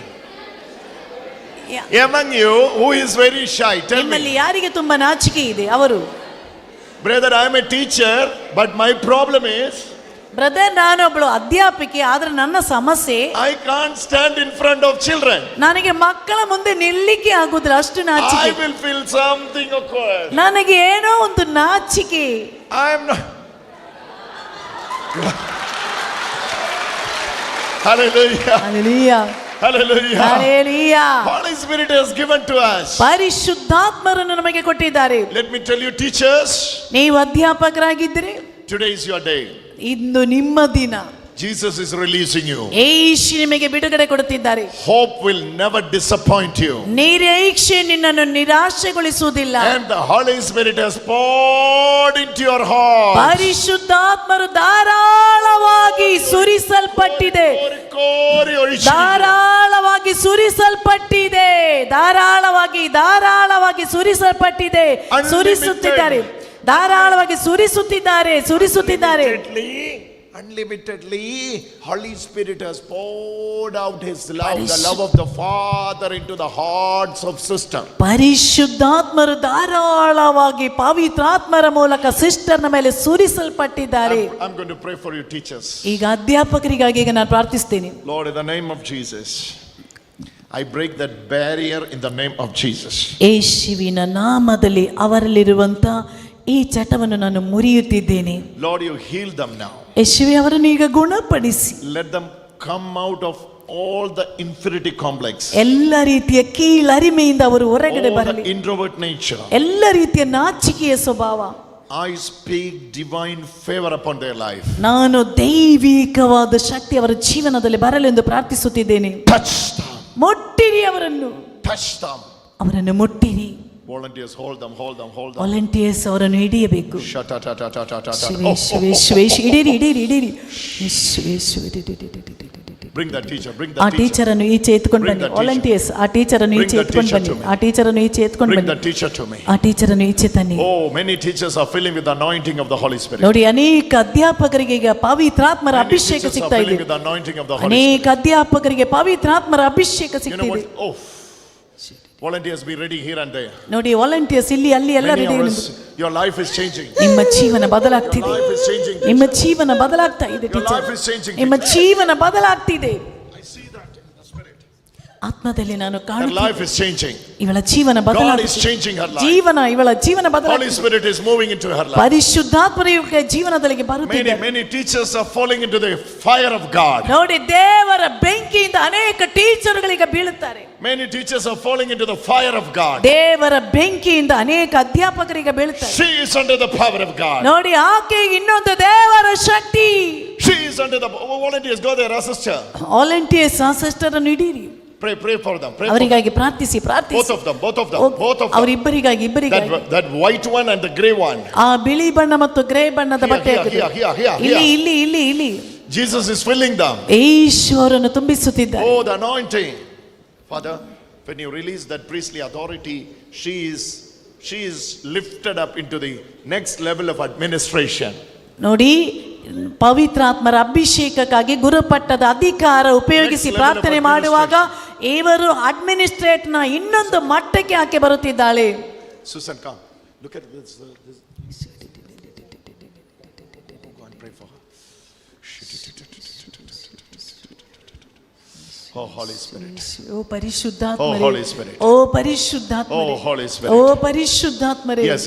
[SPEAKER 1] Among you, who is very shy? Tell
[SPEAKER 2] ನಿಮ್ಮಲ್ಲಿ
[SPEAKER 1] me.
[SPEAKER 2] ಯಾರಿಗೆ ತುಂಬಾ ನಾಚಿಕೆ ಇದೆ ಅವರು?
[SPEAKER 1] Brother, I am a teacher, but my problem is
[SPEAKER 2] brother, ನಾನೊಬ್ಳು ಅಧ್ಯಾಪಕಿ, ಆದ್ರೆ ನನ್ನ ಸಮಸ್ಯೆ
[SPEAKER 1] I can't stand in front of children.
[SPEAKER 2] ನನಗೆ ಮಕ್ಕಳ ಮುಂದೆ ನಿಲ್ಲಿಕ್ಕೆ ಆಗುದಿಲ್ಲ, ಅಷ್ಟು
[SPEAKER 1] I
[SPEAKER 2] ನಾಚಿಕೆ.
[SPEAKER 1] will feel something awkward.
[SPEAKER 2] ನನಗೆ ಏನೋ ಒಂದು ನಾಚಿಕೆ.
[SPEAKER 1] I am not. Hallelujah.
[SPEAKER 2] Hallelujah.
[SPEAKER 1] Hallelujah.
[SPEAKER 2] Hallelujah.
[SPEAKER 1] Holy Spirit has given to us.
[SPEAKER 2] ಪರಿಶುದ್ಧಾತ್ಮರನ್ನು ನಮಗೆ ಕೊಟ್ಟಿದ್ದಾರೆ.
[SPEAKER 1] Let me tell you, teachers,
[SPEAKER 2] ನೀವು ಅಧ್ಯಾಪಕರಾಗಿದ್ದರೆ
[SPEAKER 1] today is your day.
[SPEAKER 2] ಇಂದು ನಿಮ್ಮ ದಿನ.
[SPEAKER 1] Jesus is releasing you.
[SPEAKER 2] ಯೇಸು ನಿಮಗೆ ಬಿಡುಗಡೆ ಕೊಡುತ್ತಿದ್ದಾರೆ.
[SPEAKER 1] Hope will never disappoint you.
[SPEAKER 2] ನಿರೀಕ್ಷೆ ನಿನ್ನನ್ನು ನಿರಾಶೆಗೊಳಿಸುವುದಿಲ್ಲ.
[SPEAKER 1] And the Holy Spirit has poured into your heart.
[SPEAKER 2] ಪರಿಶುದ್ಧಾತ್ಮರು ಧಾರಾಳವಾಗಿ ಸುರಿಸಲ್ಪಟ್ಟಿದೆ. ಧಾರಾಳವಾಗಿ ಸುರಿಸಲ್ಪಟ್ಟಿದೆ. ಧಾರಾಳವಾಗಿ ಸುರಿಸಲ್ಪಟ್ಟಿದೆ. ಸುರಿಸುತ್ತಿದ್ದಾರೆ. ಧಾರಾಳವಾಗಿ ಸುರಿಸುತ್ತಿದ್ದಾರೆ.
[SPEAKER 1] Unlimitedly, Holy Spirit has poured out His love, the love of the Father, into the hearts of sisters.
[SPEAKER 2] ಪರಿಶುದ್ಧಾತ್ಮರು ಧಾರಾಳವಾಗಿ ಪವಿತ್ರಾತ್ಮರ ಮೂಲಕ ಸಿಸ್ಟರ್ನ ಮೇಲೆ ಸುರಿಸಲ್ಪಟ್ಟಿದ್ದಾರೆ.
[SPEAKER 1] I'm going to pray for you, teachers.
[SPEAKER 2] ಈಗ ಅಧ್ಯಾಪಕರಿಗಾಗಿ ಈಗ ನಾನು ಪ್ರಾರ್ಥಿಸ್ತೇನೆ.
[SPEAKER 1] Lord, in the name of Jesus, I break that barrier in the name of Jesus.
[SPEAKER 2] ಯೇಸುವಿನ ನಾಮದಲ್ಲಿ ಅವರಲ್ಲಿರುವಂತ ಈ ಚಟವನ್ನು ನಾನು ಮುರಿಯುತ್ತಿದ್ದೇನೆ.
[SPEAKER 1] Lord, you heal them now.
[SPEAKER 2] ಯೇಸುವೆ, ಅವರನ್ನು ಈಗ ಗುಣಪಡಿಸಿ.
[SPEAKER 1] Let them come out of all the inferiority complex,
[SPEAKER 2] ಎಲ್ಲ ರೀತಿಯ ಕೀಳರಿಮೆಯಿಂದ ಅವರು ಹೊರಗಡೆ
[SPEAKER 1] all the
[SPEAKER 2] ಬರಲಿ.
[SPEAKER 1] introvert nature.
[SPEAKER 2] ಎಲ್ಲ ರೀತಿಯ ನಾಚಿಕೆಯ ಸ್ವಭಾವ.
[SPEAKER 1] I speak divine favor upon their life.
[SPEAKER 2] ನಾನು ದೈವಿಕವಾದ ಶಕ್ತಿ ಅವರ ಜೀವನದಲ್ಲಿ ಬರಲೆಂದು ಪ್ರಾರ್ಥಿಸುತ್ತಿದ್ದೇನೆ.
[SPEAKER 1] Touch them.
[SPEAKER 2] ಮುಟ್ಟಿರಿ ಅವರನ್ನು,
[SPEAKER 1] Touch them.
[SPEAKER 2] ಅವರನ್ನು ಮುಟ್ಟಿರಿ.
[SPEAKER 1] Volunteers, hold them, hold them, hold them.
[SPEAKER 2] Volunteers ಅವರನ್ನು ಹಿಡಿಯಬೇಕು.
[SPEAKER 1] Shata-ta-ta-ta-ta-ta-ta.
[SPEAKER 2] ಶಿವೆ,
[SPEAKER 1] Oh,
[SPEAKER 2] ಶಿವೆ, ಶಿವೆ, ಶಿವೆ, ಇಡಿರಿ, ಇಡಿರಿ, ಇಡಿರಿ. ಶಿವೆ, ಶಿವೆ,
[SPEAKER 1] bring that teacher, bring
[SPEAKER 2] ಆ
[SPEAKER 1] that teacher.
[SPEAKER 2] ಟೀಚರ್ ಅನ್ನು ಈಚೆ ಎತ್ಕೊಂಡು
[SPEAKER 1] Bring
[SPEAKER 2] ಬನ್ನಿ.
[SPEAKER 1] that teacher.
[SPEAKER 2] ವಾಲಂಟಿಯರ್ಸ್ ಆ ಟೀಚರ್ ಅನ್ನು
[SPEAKER 1] Bring
[SPEAKER 2] ಈಚೆ
[SPEAKER 1] that
[SPEAKER 2] ಎತ್ಕೊಂಡು
[SPEAKER 1] teacher
[SPEAKER 2] ಬನ್ನಿ.
[SPEAKER 1] to me.
[SPEAKER 2] ಆ ಟೀಚರ್ ಅನ್ನು ಈಚೆ ಎತ್ಕೊಂಡು
[SPEAKER 1] Bring
[SPEAKER 2] ಬನ್ನಿ.
[SPEAKER 1] that teacher to me.
[SPEAKER 2] ಆ ಟೀಚರ್ ಅನ್ನು ಈಚೆ ತನ್ನಿ.
[SPEAKER 1] Oh, many teachers are filling with the anointing of the Holy Spirit.
[SPEAKER 2] ನೋಡಿ, ಅನೇಕ ಅಧ್ಯಾಪಕರಿಗೆ ಈಗ ಪವಿತ್ರಾತ್ಮರ
[SPEAKER 1] Many
[SPEAKER 2] ಅಭಿಷೇಕ
[SPEAKER 1] teachers are
[SPEAKER 2] ಸಿಗ್ತಾ
[SPEAKER 1] filling
[SPEAKER 2] ಇದೆ.
[SPEAKER 1] with the anointing of the Holy
[SPEAKER 2] ಅನೇಕ
[SPEAKER 1] Spirit.
[SPEAKER 2] ಅಧ್ಯಾಪಕರಿಗೆ ಪವಿತ್ರಾತ್ಮರ ಅಭಿಷೇಕ
[SPEAKER 1] You know
[SPEAKER 2] ಸಿಗ್ತಿದೆ.
[SPEAKER 1] what? Oh, volunteers, be ready here and there.
[SPEAKER 2] ನೋಡಿ, volunteers ಇಲ್ಲಿ ಅಲ್ಲಿ ಎಲ್ಲ
[SPEAKER 1] Many
[SPEAKER 2] ready.
[SPEAKER 1] of us, your life is changing.
[SPEAKER 2] ನಿಮ್ಮ ಜೀವನ ಬದಲಾಗ್ತಿದೆ.
[SPEAKER 1] Your life is changing.
[SPEAKER 2] ನಿಮ್ಮ ಜೀವನ ಬದಲಾಗ್ತಾ ಇದೆ
[SPEAKER 1] Your
[SPEAKER 2] teacher.
[SPEAKER 1] life is changing.
[SPEAKER 2] ನಿಮ್ಮ ಜೀವನ ಬದಲಾಗ್ತಿದೆ.
[SPEAKER 1] I see that in the spirit.
[SPEAKER 2] ಆತ್ಮದಲ್ಲಿ ನಾನು
[SPEAKER 1] Her
[SPEAKER 2] ಕಾಣುತ್ತೇನೆ.
[SPEAKER 1] life is changing.
[SPEAKER 2] ಇವಳ ಜೀವನ
[SPEAKER 1] God is
[SPEAKER 2] ಬದಲಾಗ್ತಿದೆ.
[SPEAKER 1] changing her life.
[SPEAKER 2] ಇವಳ ಜೀವನ
[SPEAKER 1] Holy
[SPEAKER 2] ಬದಲಾಗ್ತಿದೆ.
[SPEAKER 1] Spirit is moving into her life.
[SPEAKER 2] ಪರಿಶುದ್ಧಾತ್ಮರ ಇವಳ ಜೀವನದಲ್ಲಿಗೆ ಬರುತ್ತಿದೆ.
[SPEAKER 1] Many teachers are falling into the fire of God.
[SPEAKER 2] ನೋಡಿ, ದೇವರ ಬೆಂಕಿಯಿಂದ ಅನೇಕ ಟೀಚರ್ಗಳಿಗೆ ಬೀಳುತ್ತಾರೆ.
[SPEAKER 1] Many teachers are falling into the fire of God.
[SPEAKER 2] ದೇವರ ಬೆಂಕಿಯಿಂದ ಅನೇಕ ಅಧ್ಯಾಪಕರಿಗೆ ಬೀಳುತ್ತಾರೆ.
[SPEAKER 1] She is under the power of God.
[SPEAKER 2] ನೋಡಿ, ಆಕೆಗೆ ಇನ್ನೊಂದು ದೇವರ ಶಕ್ತಿ.
[SPEAKER 1] She is under the volunteers. Go there, assist her.
[SPEAKER 2] Volunteers ಆ ಸಿಸ್ಟರ್ ಅನ್ನು ಹಿಡೀರಿ.
[SPEAKER 1] Pray for them. Pray for them.
[SPEAKER 2] ಅವರಿಗಾಗಿ ಪ್ರಾರ್ಥಿಸಿ.
[SPEAKER 1] Both of them. Both of them.
[SPEAKER 2] ಅವರಿಬ್ಬರಿಗಾಗಿ.
[SPEAKER 1] That white one and the gray one.
[SPEAKER 2] ಆ ಬಿಳಿ ಬಣ್ಣ ಮತ್ತು ಗ್ರೇ ಬಣ್ಣದ ಬಟ್ಟೆ
[SPEAKER 1] Here.
[SPEAKER 2] ಇಲ್ಲಿ
[SPEAKER 1] Jesus is filling them.
[SPEAKER 2] ಯೇಸುವರನ್ನು ತುಂಬಿಸುತ್ತಿದ್ದಾರೆ.
[SPEAKER 1] Oh, the anointing. Father, when you release that priestly authority, she is lifted up into the next level of administration.
[SPEAKER 2] ನೋಡಿ, ಪವಿತ್ರಾತ್ಮರ ಅಭಿಷೇಕಕ್ಕಾಗಿ ಗುರುಪಟ್ಟದ ಅಧಿಕಾರ ಉಪಯೋಗಿಸಿ ಪ್ರಾರ್ಥನೆ ಮಾಡುವಾಗ ಇವರು ಅಡ್ಮಿನಿಸ್ಟ್ರೇಟ್ನ ಇನ್ನೊಂದು ಮಟ್ಟಕ್ಕೆ ಆಕೆ ಬರುತ್ತಿದ್ದಾಳೆ.
[SPEAKER 1] Susan, come. Look at this. Go and pray for her. Oh, Holy Spirit.
[SPEAKER 2] O ಪರಿಶುದ್ಧಾತ್ಮರೇ.
[SPEAKER 1] Oh, Holy Spirit.
[SPEAKER 2] O ಪರಿಶುದ್ಧಾತ್ಮರೇ.
[SPEAKER 1] Oh, Holy Spirit.
[SPEAKER 2] O ಪರಿಶುದ್ಧಾತ್ಮರೇ.
[SPEAKER 1] Yes.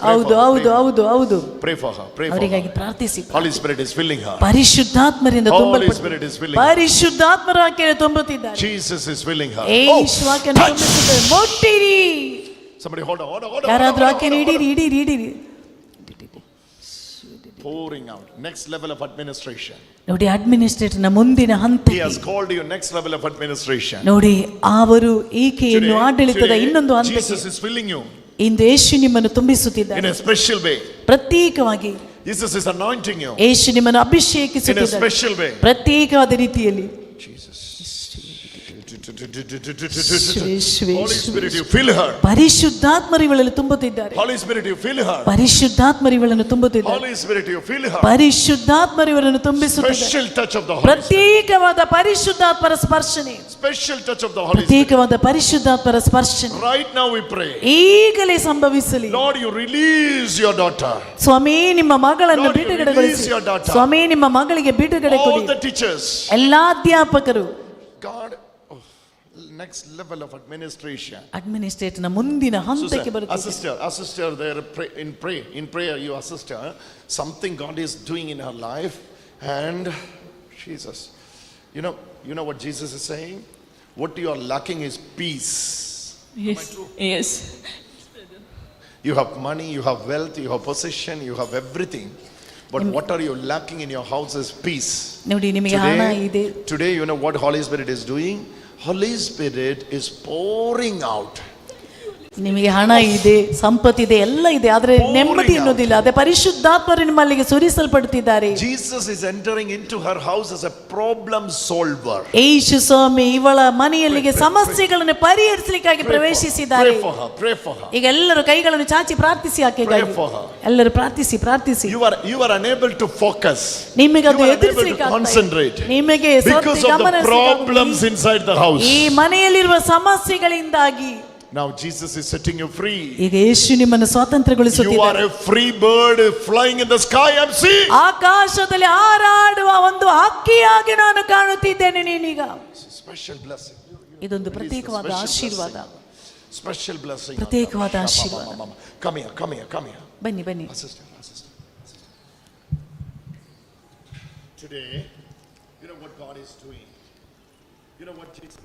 [SPEAKER 2] ಹೌದು.
[SPEAKER 1] Pray for her.
[SPEAKER 2] ಅವರಿಗಾಗಿ ಪ್ರಾರ್ಥಿಸಿ.
[SPEAKER 1] Holy Spirit is filling her.
[SPEAKER 2] ಪರಿಶುದ್ಧಾತ್ಮರಿಂದ
[SPEAKER 1] Holy Spirit is filling her.
[SPEAKER 2] ಪರಿಶುದ್ಧಾತ್ಮರ ಆಕೆಯನ್ನು ತುಂಬುತ್ತಿದ್ದಾರೆ.
[SPEAKER 1] Jesus is filling her.
[SPEAKER 2] ಯೇಸು ಆಕೆಯನ್ನು ತುಂಬಿಸುತ್ತಿದ್ದಾರೆ. ಮುಟ್ಟಿರಿ.
[SPEAKER 1] Somebody hold on.
[SPEAKER 2] ಯಾರಾದ್ರೂ ಆಕೆಯನ್ನು ಹಿಡೀರಿ.
[SPEAKER 1] Pouring out. Next level of administration.
[SPEAKER 2] ನೋಡಿ, ಅಡ್ಮಿನಿಸ್ಟ್ರೇಟರ್ನ ಮುಂದಿನ ಹಂತ.
[SPEAKER 1] He has called you next level of administration.
[SPEAKER 2] ನೋಡಿ, ಅವರು ಈಕೆಯನ್ನು ಆಡಳಿತದ ಇನ್ನೊಂದು ಹಂತಕ್ಕೆ.
[SPEAKER 1] Jesus is filling you
[SPEAKER 2] ಇಂದು ಯೇಸು ನಿಮ್ಮನ್ನು ತುಂಬಿಸುತ್ತಿದ್ದಾರೆ
[SPEAKER 1] in a special way.
[SPEAKER 2] ಪ್ರತ್ಯೇಕವಾಗಿ.
[SPEAKER 1] Jesus is anointing you
[SPEAKER 2] ಯೇಸು ನಿಮ್ಮನ್ನು
[SPEAKER 1] in a
[SPEAKER 2] ಅಭಿಷೇಕಿಸುತ್ತಿದ್ದಾರೆ
[SPEAKER 1] special way.
[SPEAKER 2] ಪ್ರತ್ಯೇಕವಾದ ರೀತಿಯಲ್ಲಿ.
[SPEAKER 1] Holy Spirit, you fill her.
[SPEAKER 2] ಪರಿಶುದ್ಧಾತ್ಮರು ಇವಳನ್ನು ತುಂಬುತ್ತಿದ್ದಾರೆ.
[SPEAKER 1] Holy Spirit, you fill her.
[SPEAKER 2] ಪರಿಶುದ್ಧಾತ್ಮರು ಇವಳನ್ನು ತುಂಬುತ್ತಿದ್ದಾರೆ.
[SPEAKER 1] Holy Spirit, you fill her.
[SPEAKER 2] ಪರಿಶುದ್ಧಾತ್ಮರು ಇವರನ್ನು ತುಂಬಿಸುತ್ತಿದ್ದಾರೆ.
[SPEAKER 1] Special touch of the Holy Spirit.
[SPEAKER 2] ಪ್ರತ್ಯೇಕವಾದ ಪರಿಶುದ್ಧಾತ್ಮರ ಸ್ಪರ್ಶನೆ.
[SPEAKER 1] Special touch of the Holy Spirit.
[SPEAKER 2] ಪ್ರತ್ಯೇಕವಾದ ಪರಿಶುದ್ಧಾತ್ಮರ ಸ್ಪರ್ಶನೆ
[SPEAKER 1] Right now we pray.
[SPEAKER 2] ಈಗಲೇ ಸಂಭವಿಸಲಿ.
[SPEAKER 1] Lord, you release your daughter.
[SPEAKER 2] ಸ್ವಾಮಿ, ನಿಮ್ಮ ಮಗಳನ್ನು
[SPEAKER 1] Lord, you
[SPEAKER 2] ಬಿಡುಗಡೆಗೊಳಿಸಿ.
[SPEAKER 1] release your daughter.
[SPEAKER 2] ಸ್ವಾಮಿ, ನಿಮ್ಮ ಮಗಳಿಗೆ ಬಿಡುಗಡೆ
[SPEAKER 1] All
[SPEAKER 2] ಕೊಡಿ.
[SPEAKER 1] the teachers.
[SPEAKER 2] ಎಲ್ಲಾ ಅಧ್ಯಾಪಕರು.
[SPEAKER 1] God, next level of administration.
[SPEAKER 2] ಅಡ್ಮಿನಿಸ್ಟ್ರೇಟರ್ನ ಮುಂದಿನ ಹಂತಕ್ಕೆ ಬರುತ್ತದೆ.
[SPEAKER 1] Assist her there in prayer. You assist her. Something God is doing in her life, and Jesus, you know what Jesus is saying. What you are lacking is peace.
[SPEAKER 2] Yes.
[SPEAKER 1] You have money, you have wealth, you have possession, you have everything. But what are you lacking in your house is peace.
[SPEAKER 2] ನೋಡಿ, ನಿಮಗೆ ಹಣ ಇದೆ.
[SPEAKER 1] Today, you know what Holy Spirit is doing? Holy Spirit is pouring out.
[SPEAKER 2] ನಿಮಗೆ ಹಣ ಇದೆ, ಸಂಪತ್ತಿದೆ, ಎಲ್ಲ ಇದೆ, ಆದರೆ ನೆಮ್ಮದಿ ಅನ್ನೋದಿಲ್ಲ. ಅದೇ ಪರಿಶುದ್ಧಾತ್ಮರು ನಿಮ್ಮಲ್ಲಿಗೆ ಸುರಿಸಲ್ಪಡುತ್ತಿದ್ದಾರೆ.
[SPEAKER 1] Jesus is entering into her house as a problem solver.
[SPEAKER 2] ಯೇಸು ಸ್ವಾಮಿ ಇವಳ ಮನೆಯಲ್ಲಿಗೆ ಸಮಸ್ಯೆಗಳನ್ನು ಪರಿಹರಿಸಲಿಕ್ಕಾಗಿ ಪ್ರವೇಶಿಸಿದ್ದಾರೆ.
[SPEAKER 1] Pray for her.
[SPEAKER 2] ಈಗ ಎಲ್ಲರೂ ಕೈಗಳನ್ನು ಚಾಚಿ ಪ್ರಾರ್ಥಿಸಿ ಆಕೆಗಾಗಿ. ಎಲ್ಲರೂ ಪ್ರಾರ್ಥಿಸಿ.
[SPEAKER 1] You are unable to focus.
[SPEAKER 2] ನಿಮಗೆ ಅದು
[SPEAKER 1] to
[SPEAKER 2] ಎದುರಿಸಲಿಕ್ಕೆ
[SPEAKER 1] concentrate.
[SPEAKER 2] ನಿಮಗೆ
[SPEAKER 1] because of the problems inside the house.
[SPEAKER 2] ಈ ಮನೆಯಲ್ಲಿರುವ ಸಮಸ್ಯೆಗಳಿಂದಾಗಿ
[SPEAKER 1] now Jesus is setting you free.
[SPEAKER 2] ಈಗ ಯೇಸು ನಿಮ್ಮನ್ನು ಸ್ವಾತಂತ್ರ್ಯಗೊಳಿಸುತ್ತಿದ್ದಾರೆ.
[SPEAKER 1] You are a free bird flying in the sky. I'm seeing.
[SPEAKER 2] ಆಕಾಶದಲ್ಲಿ ಹಾರಾಡುವ ಒಂದು ಹಕ್ಕಿಯಾಗಿ ನಾನು ಕಾಣುತ್ತಿದ್ದೇನೆ ನೀನೀಗ.
[SPEAKER 1] Special blessing.
[SPEAKER 2] ಇದೊಂದು ಪ್ರತ್ಯೇಕವಾದ ಆಶೀರ್ವಾದ.
[SPEAKER 1] Special blessing.
[SPEAKER 2] ಪ್ರತ್ಯೇಕವಾದ ಆಶೀರ್ವಾದ.
[SPEAKER 1] Come here.
[SPEAKER 2] ಬನ್ನಿ.
[SPEAKER 1] Assistant. Today, you know what God is doing. You know what Jesus?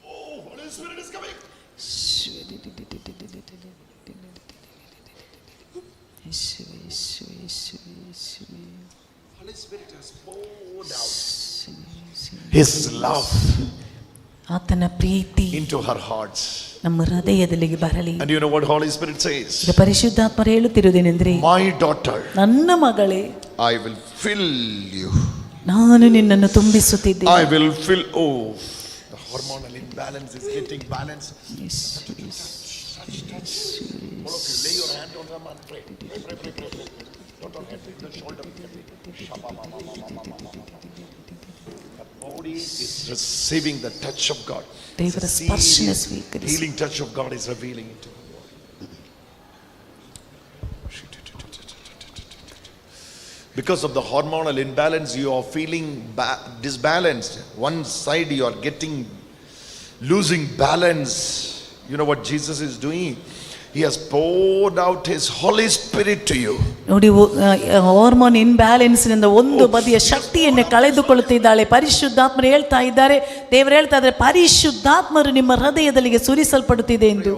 [SPEAKER 1] Oh, Holy Spirit is coming. Holy Spirit has poured out His love
[SPEAKER 2] ಆತನ ಪ್ರೀತಿ
[SPEAKER 1] into her hearts.
[SPEAKER 2] ನಮ್ಮ ಹೃದಯದಲ್ಲಿ ಬರಲಿ.
[SPEAKER 1] And you know what Holy Spirit says?
[SPEAKER 2] ಇದು ಪರಿಶುದ್ಧಾತ್ಮರು ಹೇಳುತ್ತಿರುವುದೇನೆಂದ್ರೆ,
[SPEAKER 1] My daughter,
[SPEAKER 2] ನನ್ನ ಮಗಳೇ,
[SPEAKER 1] I will fill you.
[SPEAKER 2] ನಾನು ನಿನ್ನನ್ನು ತುಂಬಿಸುತ್ತಿದ್ದೇನೆ.
[SPEAKER 1] I will fill. Oh, the hormonal imbalance is getting balanced. All of you, lay your hand on them and pray. Pray. Not on head, the shoulder. The body is receiving the touch of God.
[SPEAKER 2] ದೇವರ ಸ್ಪರ್ಶನ ಸ್ವೀಕರಿಸಿ.
[SPEAKER 1] Healing touch of God is revealing it. Because of the hormonal imbalance, you are feeling disbalanced. One side you are losing balance. You know what Jesus is doing? He has poured out His Holy Spirit to you.
[SPEAKER 2] ನೋಡಿ, hormone imbalance ನಿಂದ ಒಂದು ಬದಿಯ ಶಕ್ತಿಯನ್ನು ಕಳೆದುಕೊಳ್ಳುತ್ತಿದ್ದಾಳೆ. ಪರಿಶುದ್ಧಾತ್ಮರು ಹೇಳ್ತಾ ಇದ್ದಾರೆ, ದೇವರು ಹೇಳ್ತಾ ಇದ್ದಾರೆ, ಪರಿಶುದ್ಧಾತ್ಮರು ನಿಮ್ಮ ಹೃದಯದಲ್ಲಿಗೆ ಸುರಿಸಲ್ಪಡುತ್ತಿದೆ ಎಂದು.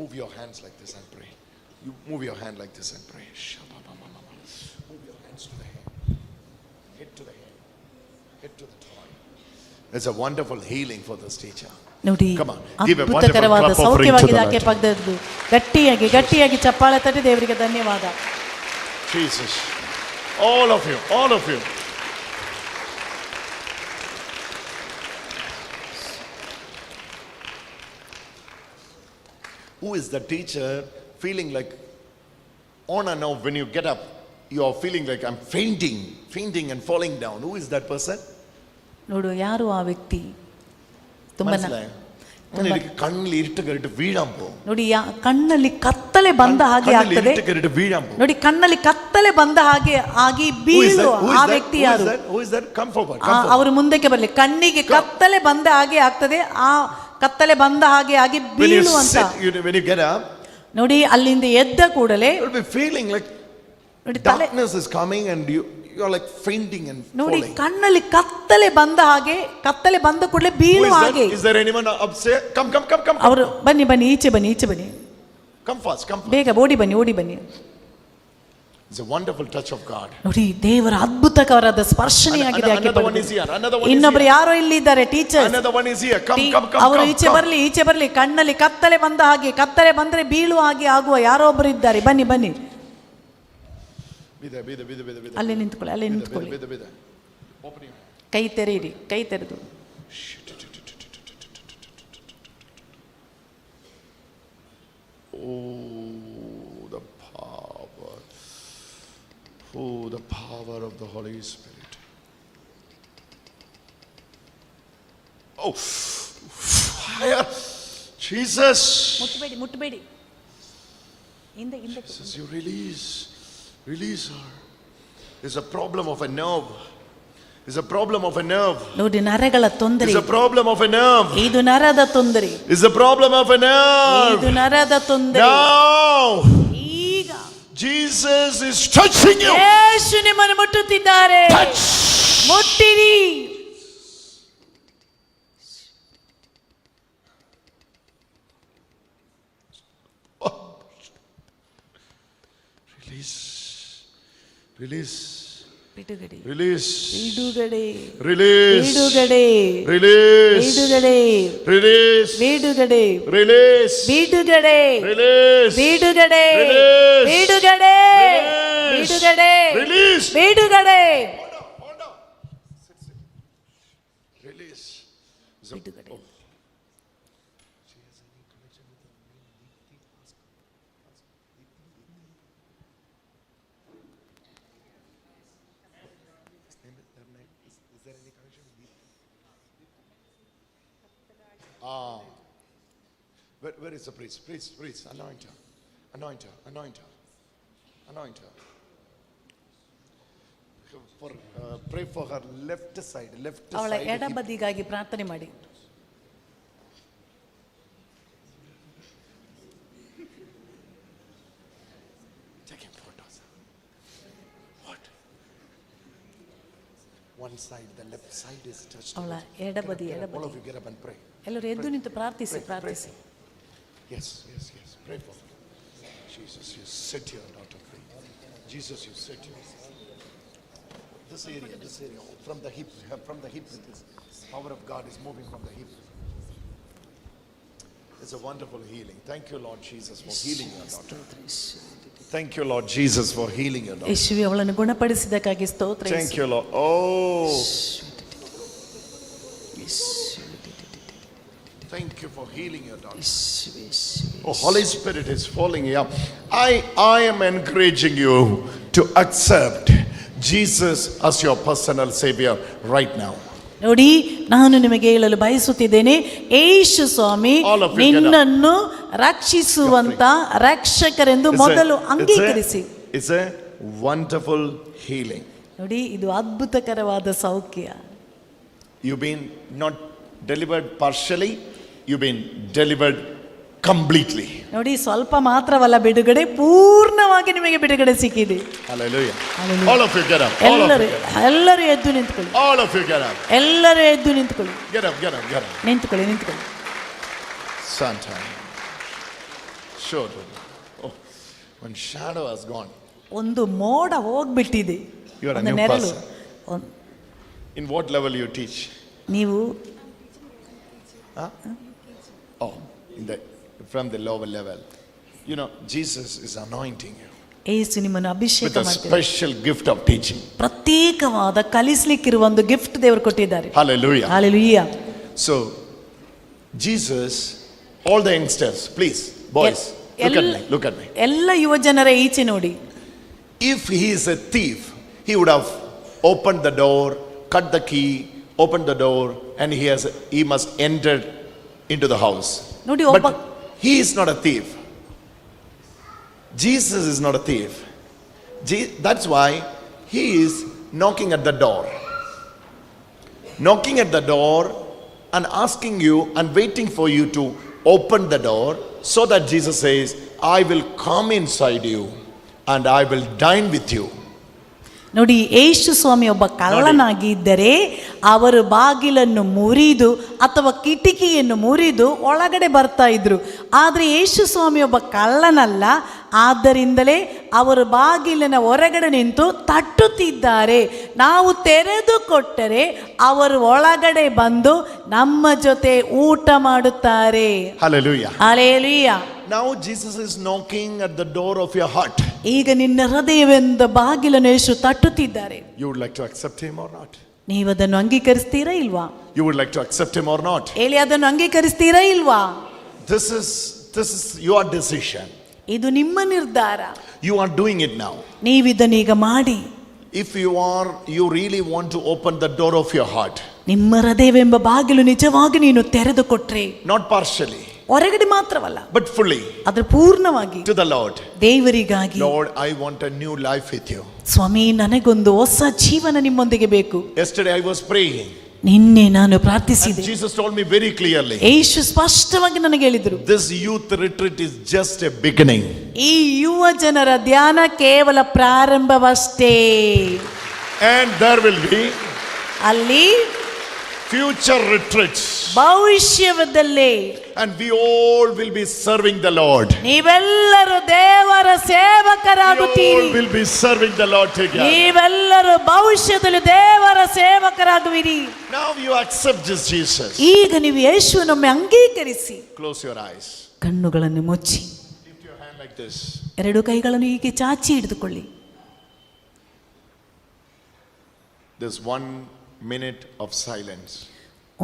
[SPEAKER 1] Move your hands like this and pray. You move your hand like this and pray. Move your hands to the head. Head to the head. Head to the toe. It's a wonderful healing for this teacher.
[SPEAKER 2] ನೋಡಿ,
[SPEAKER 1] Come on. Give a wonderful
[SPEAKER 2] ಅದ್ಭುತಕರವಾದ
[SPEAKER 1] clap offering to
[SPEAKER 2] ಸೌಖ್ಯವಾಗಿದೆ
[SPEAKER 1] the
[SPEAKER 2] ಆಕೆ
[SPEAKER 1] Lord.
[SPEAKER 2] ಪಕ್ಕದದ್ದು. ಗಟ್ಟಿಯಾಗಿ ಚಪ್ಪಾಳೆ ತಟ್ಟಿ ದೇವರಿಗೆ ಧನ್ಯವಾದ.
[SPEAKER 1] Jesus. All of you. All of you. Who is the teacher feeling like on and off when you get up, you are feeling like I'm fainting and falling down? Who is that person?
[SPEAKER 2] ನೋಡು, ಯಾರು ಆ ವ್ಯಕ್ತಿ? ತುಂಬಾ
[SPEAKER 1] ಕಣ್ಣಲ್ಲಿ ಇಟ್ಟು correct ವೀಳಾಂ ಪೋ.
[SPEAKER 2] ನೋಡಿ, ಕಣ್ಣಲ್ಲಿ ಕತ್ತಲೆ ಬಂದ ಹಾಗೆ ಆಗ್ತದೆ. ನೋಡಿ, ಕಣ್ಣಲ್ಲಿ ಕತ್ತಲೆ ಬಂದ ಹಾಗೆ ಆಗಿ ಬೀಳು ಆ ವ್ಯಕ್ತಿ ಯಾರು? ಅವರು ಮುಂದಕ್ಕೆ ಬರಲಿ. ಕಣ್ಣಿಗೆ ಕತ್ತಲೆ ಬಂದ ಹಾಗೆ ಆಗ್ತದೆ, ಆ ಕತ್ತಲೆ ಬಂದ ಹಾಗೆ ಆಗಿ ಬೀಳು ಅಂತ.
[SPEAKER 1] When you get up,
[SPEAKER 2] ನೋಡಿ, ಅಲ್ಲಿಂದ ಎದ್ದ ಕೂಡಲೇ
[SPEAKER 1] you will be feeling like
[SPEAKER 2] ನೋಡಿ
[SPEAKER 1] darkness is coming and you are like fainting and
[SPEAKER 2] ನೋಡಿ,
[SPEAKER 1] falling.
[SPEAKER 2] ಕಣ್ಣಲ್ಲಿ ಕತ್ತಲೆ ಬಂದ ಹಾಗೆ, ಕತ್ತಲೆ ಬಂದ ಕೂಡಲೇ ಬೀಳು ಹಾಗೆ.
[SPEAKER 1] Is there anyone upstairs? Come.
[SPEAKER 2] ಅವರು ಬನ್ನಿ, ಈಚೆ ಬನ್ನಿ.
[SPEAKER 1] Come fast.
[SPEAKER 2] ಬೇಗ ಓಡಿ ಬನ್ನಿ.
[SPEAKER 1] It's a wonderful touch of God.
[SPEAKER 2] ನೋಡಿ, ದೇವರ ಅದ್ಭುತಕರವಾದ ಸ್ಪರ್ಶನೆಯಾಗಿದೆ. ಇನ್ನೊಬ್ರು ಯಾರೋ ಇಲ್ಲಿದ್ದಾರೆ, teacher.
[SPEAKER 1] Another one is here. Come.
[SPEAKER 2] ಅವರು ಈಚೆ ಬರ್ಲಿ. ಕಣ್ಣಲ್ಲಿ ಕತ್ತಲೆ ಬಂದ ಹಾಗೆ, ಕತ್ತಲೆ ಬಂದ್ರೆ ಬೀಳು ಹಾಗೆ ಆಗುವ ಯಾರೋ ಒಬ್ರು ಇದ್ದಾರೆ. ಬನ್ನಿ. ಅಲ್ಲೇ ನಿಂತ್ಕೊಳ್ಳಿ. ಕೈ ತೆರೆಯಿರಿ, ಕೈ ತೆರೆದು.
[SPEAKER 1] The power of the Holy Spirit. Oh, fire. Jesus.
[SPEAKER 2] ಮುಟ್ಬೇಡಿ.
[SPEAKER 1] Jesus, you release her. It's a problem of a nerve.
[SPEAKER 2] ನೋಡಿ, ನರಗಳ ತೊಂದರೆ.
[SPEAKER 1] It's a problem of a nerve.
[SPEAKER 2] ಇದು ನರದ ತೊಂದರೆ.
[SPEAKER 1] It's a problem of a nerve.
[SPEAKER 2] ಇದು ನರದ ತೊಂದರೆ.
[SPEAKER 1] Now,
[SPEAKER 2] ಈಗ
[SPEAKER 1] Jesus is touching you.
[SPEAKER 2] ಯೇಸು ನಿಮ್ಮನ್ನು ಮುಟ್ಟುತ್ತಿದ್ದಾರೆ. ಮುಟ್ಟಿರಿ.
[SPEAKER 1] Where is the priest? Priest, anoint her. Pray for her left side.
[SPEAKER 2] ಅವಳ ಎಡಬದಿಗಾಗಿ ಪ್ರಾರ್ಥನೆ ಮಾಡಿ.
[SPEAKER 1] One side, the left side is touched.
[SPEAKER 2] ಅವಳ ಎಡಬದಿ
[SPEAKER 1] All
[SPEAKER 2] ಎಡಬದಿ
[SPEAKER 1] of you get up and pray.
[SPEAKER 2] ಎಲ್ಲರೂ ಎದ್ದು ನಿಂತು ಪ್ರಾರ್ಥಿಸಿ ಪ್ರಾರ್ಥಿಸಿ.
[SPEAKER 1] Yes, yes, yes. Pray for them. Jesus, you sit here, daughter. Pray. Jesus, you sit here. This area, from the hip, this power of God is moving from the hip. It's a wonderful healing. Thank you, Lord Jesus, for healing your daughter. Thank you, Lord Jesus, for healing your daughter.
[SPEAKER 2] ಯೇಸುವೆ ಅವಳನ್ನು ಗುಣಪಡಿಸಿದ್ದಕ್ಕಾಗಿ ಸ್ತೋತ್ರ.
[SPEAKER 1] Thank you, Lord. Oh, thank you for healing your daughter. Oh, Holy Spirit is falling here. I am encouraging you to accept Jesus as your personal Savior right now.
[SPEAKER 2] ನೋಡಿ, ನಾನು ನಿಮಗೆ ಹೇಳಲು ಬಯಸುತ್ತಿದ್ದೇನೆ, ಯೇಸು ಸ್ವಾಮಿ
[SPEAKER 1] All of you get up.
[SPEAKER 2] ನಿನ್ನನ್ನು ರಕ್ಷಿಸುವಂತ ರಕ್ಷಕರೆಂದು ಮೊದಲು ಅಂಗೀಕರಿಸಿ.
[SPEAKER 1] It's a wonderful healing.
[SPEAKER 2] ನೋಡಿ, ಇದು ಅದ್ಭುತಕರವಾದ ಸೌಖ್ಯ.
[SPEAKER 1] You've been not delivered partially, you've been delivered completely.
[SPEAKER 2] ನೋಡಿ, ಸ್ವಲ್ಪ ಮಾತ್ರವಲ್ಲ ಬಿಡುಗಡೆ, ಪೂರ್ಣವಾಗಿ ನಿಮಗೆ ಬಿಡುಗಡೆ ಸಿಕ್ಕಿದೆ.
[SPEAKER 1] Hallelujah.
[SPEAKER 2] Hallelujah.
[SPEAKER 1] All of you get up. All of you get up.
[SPEAKER 2] ಎಲ್ಲರೂ ಎದ್ದು ನಿಂತ್ಕೊಳ್ಳಿ.
[SPEAKER 1] All of you get up.
[SPEAKER 2] ಎಲ್ಲರೂ ಎದ್ದು ನಿಂತ್ಕೊಳ್ಳಿ.
[SPEAKER 1] Get up, get up, get up.
[SPEAKER 2] ನಿಂತ್ಕೊಳ್ಳಿ.
[SPEAKER 1] Santa. Sure. Oh, one shadow has gone.
[SPEAKER 2] ಒಂದು ಮೋಡ ಹೋಗ್ಬಿಟ್ಟಿದೆ.
[SPEAKER 1] You are a
[SPEAKER 2] ಒಂದು
[SPEAKER 1] new
[SPEAKER 2] ನೆರಳು.
[SPEAKER 1] person. In what level you teach?
[SPEAKER 2] ನೀವು
[SPEAKER 1] Oh, from the lower level. You know, Jesus is anointing you
[SPEAKER 2] ಯೇಸು ನಿಮ್ಮನ್ನು ಅಭಿಷೇಕ
[SPEAKER 1] with a
[SPEAKER 2] ಮಾಡ್ತಾರೆ.
[SPEAKER 1] special gift of teaching.
[SPEAKER 2] ಪ್ರತ್ಯೇಕವಾದ ಕಲಿಸ್ಲಿಕ್ಕಿರುವ ಒಂದು ಗಿಫ್ಟ್ ದೇವರು ಕೊಟ್ಟಿದ್ದಾರೆ.
[SPEAKER 1] Hallelujah.
[SPEAKER 2] Hallelujah.
[SPEAKER 1] So, Jesus, all the youngsters, please, boys, look at me.
[SPEAKER 2] ಎಲ್ಲ ಯುವ ಜನರ ಈಚೆ ನೋಡಿ.
[SPEAKER 1] If he is a thief, he would have opened the door, cut the key, opened the door, and he must enter into the house.
[SPEAKER 2] ನೋಡಿ,
[SPEAKER 1] But he is not a thief. Jesus is not a thief. That's why he is knocking at the door. Knocking at the door and asking you and waiting for you to open the door, so that Jesus says, I will come inside you and I will dine with you.
[SPEAKER 2] ನೋಡಿ, ಯೇಸು ಸ್ವಾಮಿ ಒಬ್ಬ ಕಳ್ಳನಾಗಿ ಇದ್ದರೆ ಅವರು ಬಾಗಿಲನ್ನು ಮುರಿದು ಅಥವಾ ಕಿಟಕಿಯನ್ನು ಮುರಿದು ಒಳಗಡೆ ಬರ್ತಾ ಇದ್ರು. ಆದರೆ ಯೇಸು ಸ್ವಾಮಿ ಒಬ್ಬ ಕಳ್ಳನಲ್ಲ, ಆದ್ದರಿಂದಲೇ ಅವರು ಬಾಗಿಲಿನ ಹೊರಗಡೆ ನಿಂತು ತಟ್ಟುತ್ತಿದ್ದಾರೆ. ನಾವು ತೆರೆದು ಕೊಟ್ಟರೆ ಅವರು ಒಳಗಡೆ ಬಂದು ನಮ್ಮ ಜೊತೆ ಊಟ ಮಾಡುತ್ತಾರೆ.
[SPEAKER 1] Hallelujah.
[SPEAKER 2] Hallelujah.
[SPEAKER 1] Now Jesus is knocking at the door of your heart.
[SPEAKER 2] ಈಗ ನಿನ್ನ ಹೃದಯವೆಂದ ಬಾಗಿಲನ್ನು ಯೇಸು ತಟ್ಟುತ್ತಿದ್ದಾರೆ.
[SPEAKER 1] You would like to accept him or not?
[SPEAKER 2] ನೀವು ಅದನ್ನು ಅಂಗೀಕರಿಸ್ತೀರಾ ಇಲ್ವಾ?
[SPEAKER 1] You would like to accept him or not?
[SPEAKER 2] ಹೇಳಿ, ಅದನ್ನು ಅಂಗೀಕರಿಸ್ತೀರಾ ಇಲ್ವಾ?
[SPEAKER 1] This is your decision.
[SPEAKER 2] ಇದು ನಿಮ್ಮ ನಿರ್ಧಾರ.
[SPEAKER 1] You are doing it now.
[SPEAKER 2] ನೀವಿದನ್ನೀಗ ಮಾಡಿ.
[SPEAKER 1] If you really want to open the door of your heart,
[SPEAKER 2] ನಿಮ್ಮ ಹೃದಯವೆಂಬ ಬಾಗಿಲು ನಿಜವಾಗಿ ನೀನು ತೆರೆದು ಕೊಟ್ರೆ,
[SPEAKER 1] not partially,
[SPEAKER 2] ಹೊರಗಡೆ ಮಾತ್ರವಲ್ಲ,
[SPEAKER 1] but fully,
[SPEAKER 2] ಅದ್ರ ಪೂರ್ಣವಾಗಿ
[SPEAKER 1] to the Lord.
[SPEAKER 2] ದೇವರಿಗಾಗಿ,
[SPEAKER 1] Lord, I want a new life with you.
[SPEAKER 2] ಸ್ವಾಮಿ, ನನಗೊಂದು ಹೊಸ ಜೀವನ ನಿಮ್ಮೊಂದಿಗೆ ಬೇಕು.
[SPEAKER 1] Yesterday I was praying.
[SPEAKER 2] ನಿನ್ನೆ ನಾನು ಪ್ರಾರ್ಥಿಸಿದೆ.
[SPEAKER 1] And Jesus told me very clearly,
[SPEAKER 2] ಯೇಸು ಸ್ಪಷ್ಟವಾಗಿ ನನಗೆ ಹೇಳಿದರು,
[SPEAKER 1] this youth retreat is just a beginning.
[SPEAKER 2] ಈ ಯುವ ಜನರ ಧ್ಯಾನ ಕೇವಲ ಪ್ರಾರಂಭವಷ್ಟೇ.
[SPEAKER 1] And there will be
[SPEAKER 2] ಅಲ್ಲಿ
[SPEAKER 1] future retreats.
[SPEAKER 2] ಭವಿಷ್ಯದಲ್ಲಿ
[SPEAKER 1] And we all will be serving the Lord.
[SPEAKER 2] ನೀವೆಲ್ಲರೂ ದೇವರ
[SPEAKER 1] We all
[SPEAKER 2] ಸೇವಕರಾಗುತ್ತೀರಿ.
[SPEAKER 1] will be serving the Lord together.
[SPEAKER 2] ನೀವೆಲ್ಲರೂ ಭವಿಷ್ಯದಲ್ಲಿ ದೇವರ ಸೇವಕರಾಗುವಿರಿ.
[SPEAKER 1] Now you accept this Jesus.
[SPEAKER 2] ಈಗ ನೀವು ಯೇಸುವನ್ನೊಮ್ಮೆ ಅಂಗೀಕರಿಸಿ
[SPEAKER 1] Close your eyes.
[SPEAKER 2] ಕಣ್ಣುಗಳನ್ನು ಮುಚ್ಚಿ
[SPEAKER 1] Lift your hand like this.
[SPEAKER 2] ಎರಡು ಕೈಗಳನ್ನು ಹೀಗೆ ಚಾಚಿ ಹಿಡಿದುಕೊಳ್ಳಿ.
[SPEAKER 1] There's 1 minute of silence.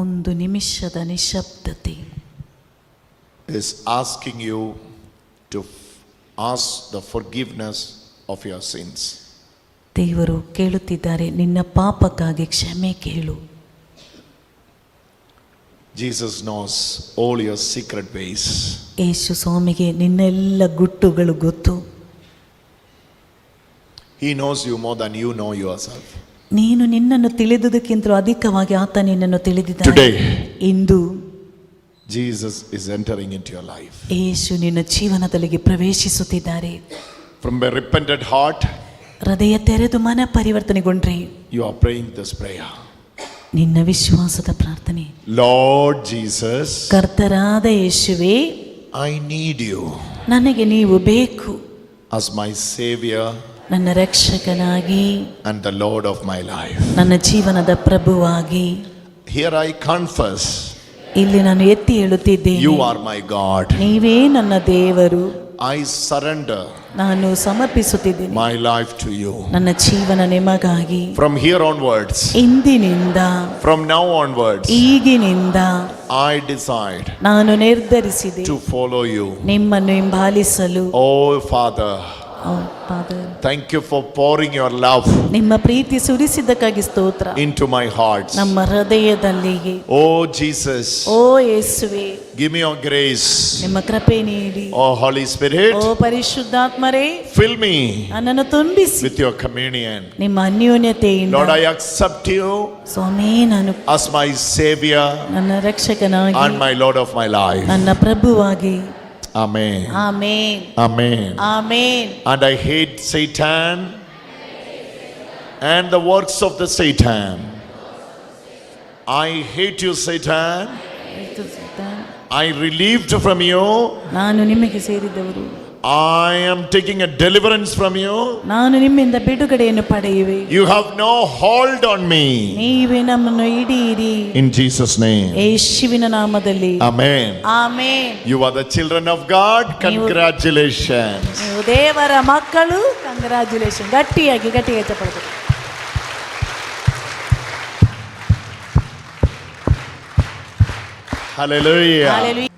[SPEAKER 2] ಒಂದು ನಿಮಿಷದ ನಿಶಬ್ದತೆ
[SPEAKER 1] Is asking you to ask the forgiveness of your sins.
[SPEAKER 2] ದೇವರು ಕೇಳುತ್ತಿದ್ದಾರೆ, ನಿನ್ನ ಪಾಪಕ್ಕಾಗಿ ಕ್ಷಮೆ ಕೇಳು.
[SPEAKER 1] Jesus knows all your secret ways.
[SPEAKER 2] ಯೇಸು ಸ್ವಾಮಿಗೆ ನಿನ್ನೆಲ್ಲ ಗುಟ್ಟುಗಳು ಗೊತ್ತು.
[SPEAKER 1] He knows you more than you know yourself.
[SPEAKER 2] ನೀನು ನಿನ್ನನ್ನು ತಿಳಿದುದಕ್ಕಿಂತಲೂ ಅಧಿಕವಾಗಿ ಆತ ನಿನ್ನನ್ನು ತಿಳಿದಿದ್ದಾನೆ.
[SPEAKER 1] Today,
[SPEAKER 2] into
[SPEAKER 1] Jesus is entering into your life.
[SPEAKER 2] ಯೇಸು ನಿನ್ನ ಜೀವನದಲ್ಲಿಗೆ ಪ್ರವೇಶಿಸುತ್ತಿದ್ದಾರೆ.
[SPEAKER 1] From a repentant heart,
[SPEAKER 2] ಹೃದಯ ತೆರೆದು ಮನ ಪರಿವರ್ತನೆಗೊಂಡ್ರೆ
[SPEAKER 1] you are praying this prayer.
[SPEAKER 2] ನಿನ್ನ ವಿಶ್ವಾಸದ ಪ್ರಾರ್ಥನೆ.
[SPEAKER 1] Lord Jesus,
[SPEAKER 2] ಕರ್ತರಾದ ಯೇಸುವೇ,
[SPEAKER 1] I need you
[SPEAKER 2] ನನಗೆ ನೀವು ಬೇಕು,
[SPEAKER 1] as my Savior
[SPEAKER 2] ನನ್ನ ರಕ್ಷಕನಾಗಿ,
[SPEAKER 1] and the Lord of my life.
[SPEAKER 2] ನನ್ನ ಜೀವನದ ಪ್ರಭುವಾಗಿ.
[SPEAKER 1] Here I confess,
[SPEAKER 2] ಇಲ್ಲಿ ನಾನು ಎತ್ತಿ ಹೇಳುತ್ತಿದ್ದೇನೆ,
[SPEAKER 1] you are my God.
[SPEAKER 2] ನೀವೇ ನನ್ನ ದೇವರು.
[SPEAKER 1] I surrender
[SPEAKER 2] ನಾನು ಸಮರ್ಪಿಸುತ್ತಿದ್ದೇನೆ
[SPEAKER 1] my life to you.
[SPEAKER 2] ನನ್ನ ಜೀವನ ನಿಮಗಾಗಿ.
[SPEAKER 1] From here onwards,
[SPEAKER 2] ಇಂದಿನಿಂದ,
[SPEAKER 1] from now onwards,
[SPEAKER 2] ಈಗಿನಿಂದ
[SPEAKER 1] I decide
[SPEAKER 2] ನಾನು ನಿರ್ಧರಿಸಿದೆ
[SPEAKER 1] to follow you.
[SPEAKER 2] ನಿಮ್ಮನ್ನು ಹಿಂಬಾಲಿಸಲು.
[SPEAKER 1] Oh Father,
[SPEAKER 2] oh father,
[SPEAKER 1] thank you for pouring your love
[SPEAKER 2] ನಿಮ್ಮ ಪ್ರೀತಿ ಸುರಿಸಿದ್ದಕ್ಕಾಗಿ ಸ್ತೋತ್ರ.
[SPEAKER 1] into my heart.
[SPEAKER 2] ನಮ್ಮ ಹೃದಯದಲ್ಲಿಗೆ.
[SPEAKER 1] Oh Jesus,
[SPEAKER 2] ಓ ಯೇಸುವೆ,
[SPEAKER 1] give me your grace.
[SPEAKER 2] ನಿಮ್ಮ ಕೃಪೆ ನೀಡಿ.
[SPEAKER 1] Oh Holy Spirit,
[SPEAKER 2] ಓ ಪರಿಶುದ್ಧಾತ್ಮರೇ,
[SPEAKER 1] fill me
[SPEAKER 2] ನನ್ನನ್ನು ತುಂಬಿಸಿ
[SPEAKER 1] with your communion.
[SPEAKER 2] ನಿಮ್ಮ ಅನ್ಯೋನ್ಯತೆಯಿಂದ.
[SPEAKER 1] Lord, I accept you
[SPEAKER 2] ಸ್ವಾಮಿ, ನಾನು
[SPEAKER 1] as my Savior
[SPEAKER 2] ನನ್ನ ರಕ್ಷಕನಾಗಿ,
[SPEAKER 1] and my Lord of my life.
[SPEAKER 2] ನನ್ನ ಪ್ರಭುವಾಗಿ.
[SPEAKER 1] Amen.
[SPEAKER 2] Amen,
[SPEAKER 1] Amen.
[SPEAKER 2] Amen.
[SPEAKER 1] And I hate Satan and the works of the Satan. I hate you, Satan. I relieved from you.
[SPEAKER 2] ನಾನು ನಿಮಗೆ ಸೇರಿದವರು.
[SPEAKER 1] I am taking a deliverance from you.
[SPEAKER 2] ನಾನು ನಿಮ್ಮಿಂದ ಬಿಡುಗಡೆಯನ್ನು ಪಡೆಯುವೆ.
[SPEAKER 1] You have no hold on me.
[SPEAKER 2] ನೀವೇ ನಮ್ಮನ್ನು ಹಿಡಿಯಿರಿ.
[SPEAKER 1] In Jesus' name.
[SPEAKER 2] ಯೇಸುವಿನ ನಾಮದಲ್ಲಿ.
[SPEAKER 1] Amen.
[SPEAKER 2] Amen.
[SPEAKER 1] You are the children of God. Congratulations.
[SPEAKER 2] ನೀವು ದೇವರ ಮಕ್ಕಳು. ಕಂಗ್ರಾಚ್ಯುಲೇಷನ್. ಗಟ್ಟಿಯಾಗಿ ಚಪ್ಪಾಳೆ.
[SPEAKER 1] Hallelujah.
[SPEAKER 2] Hallelujah.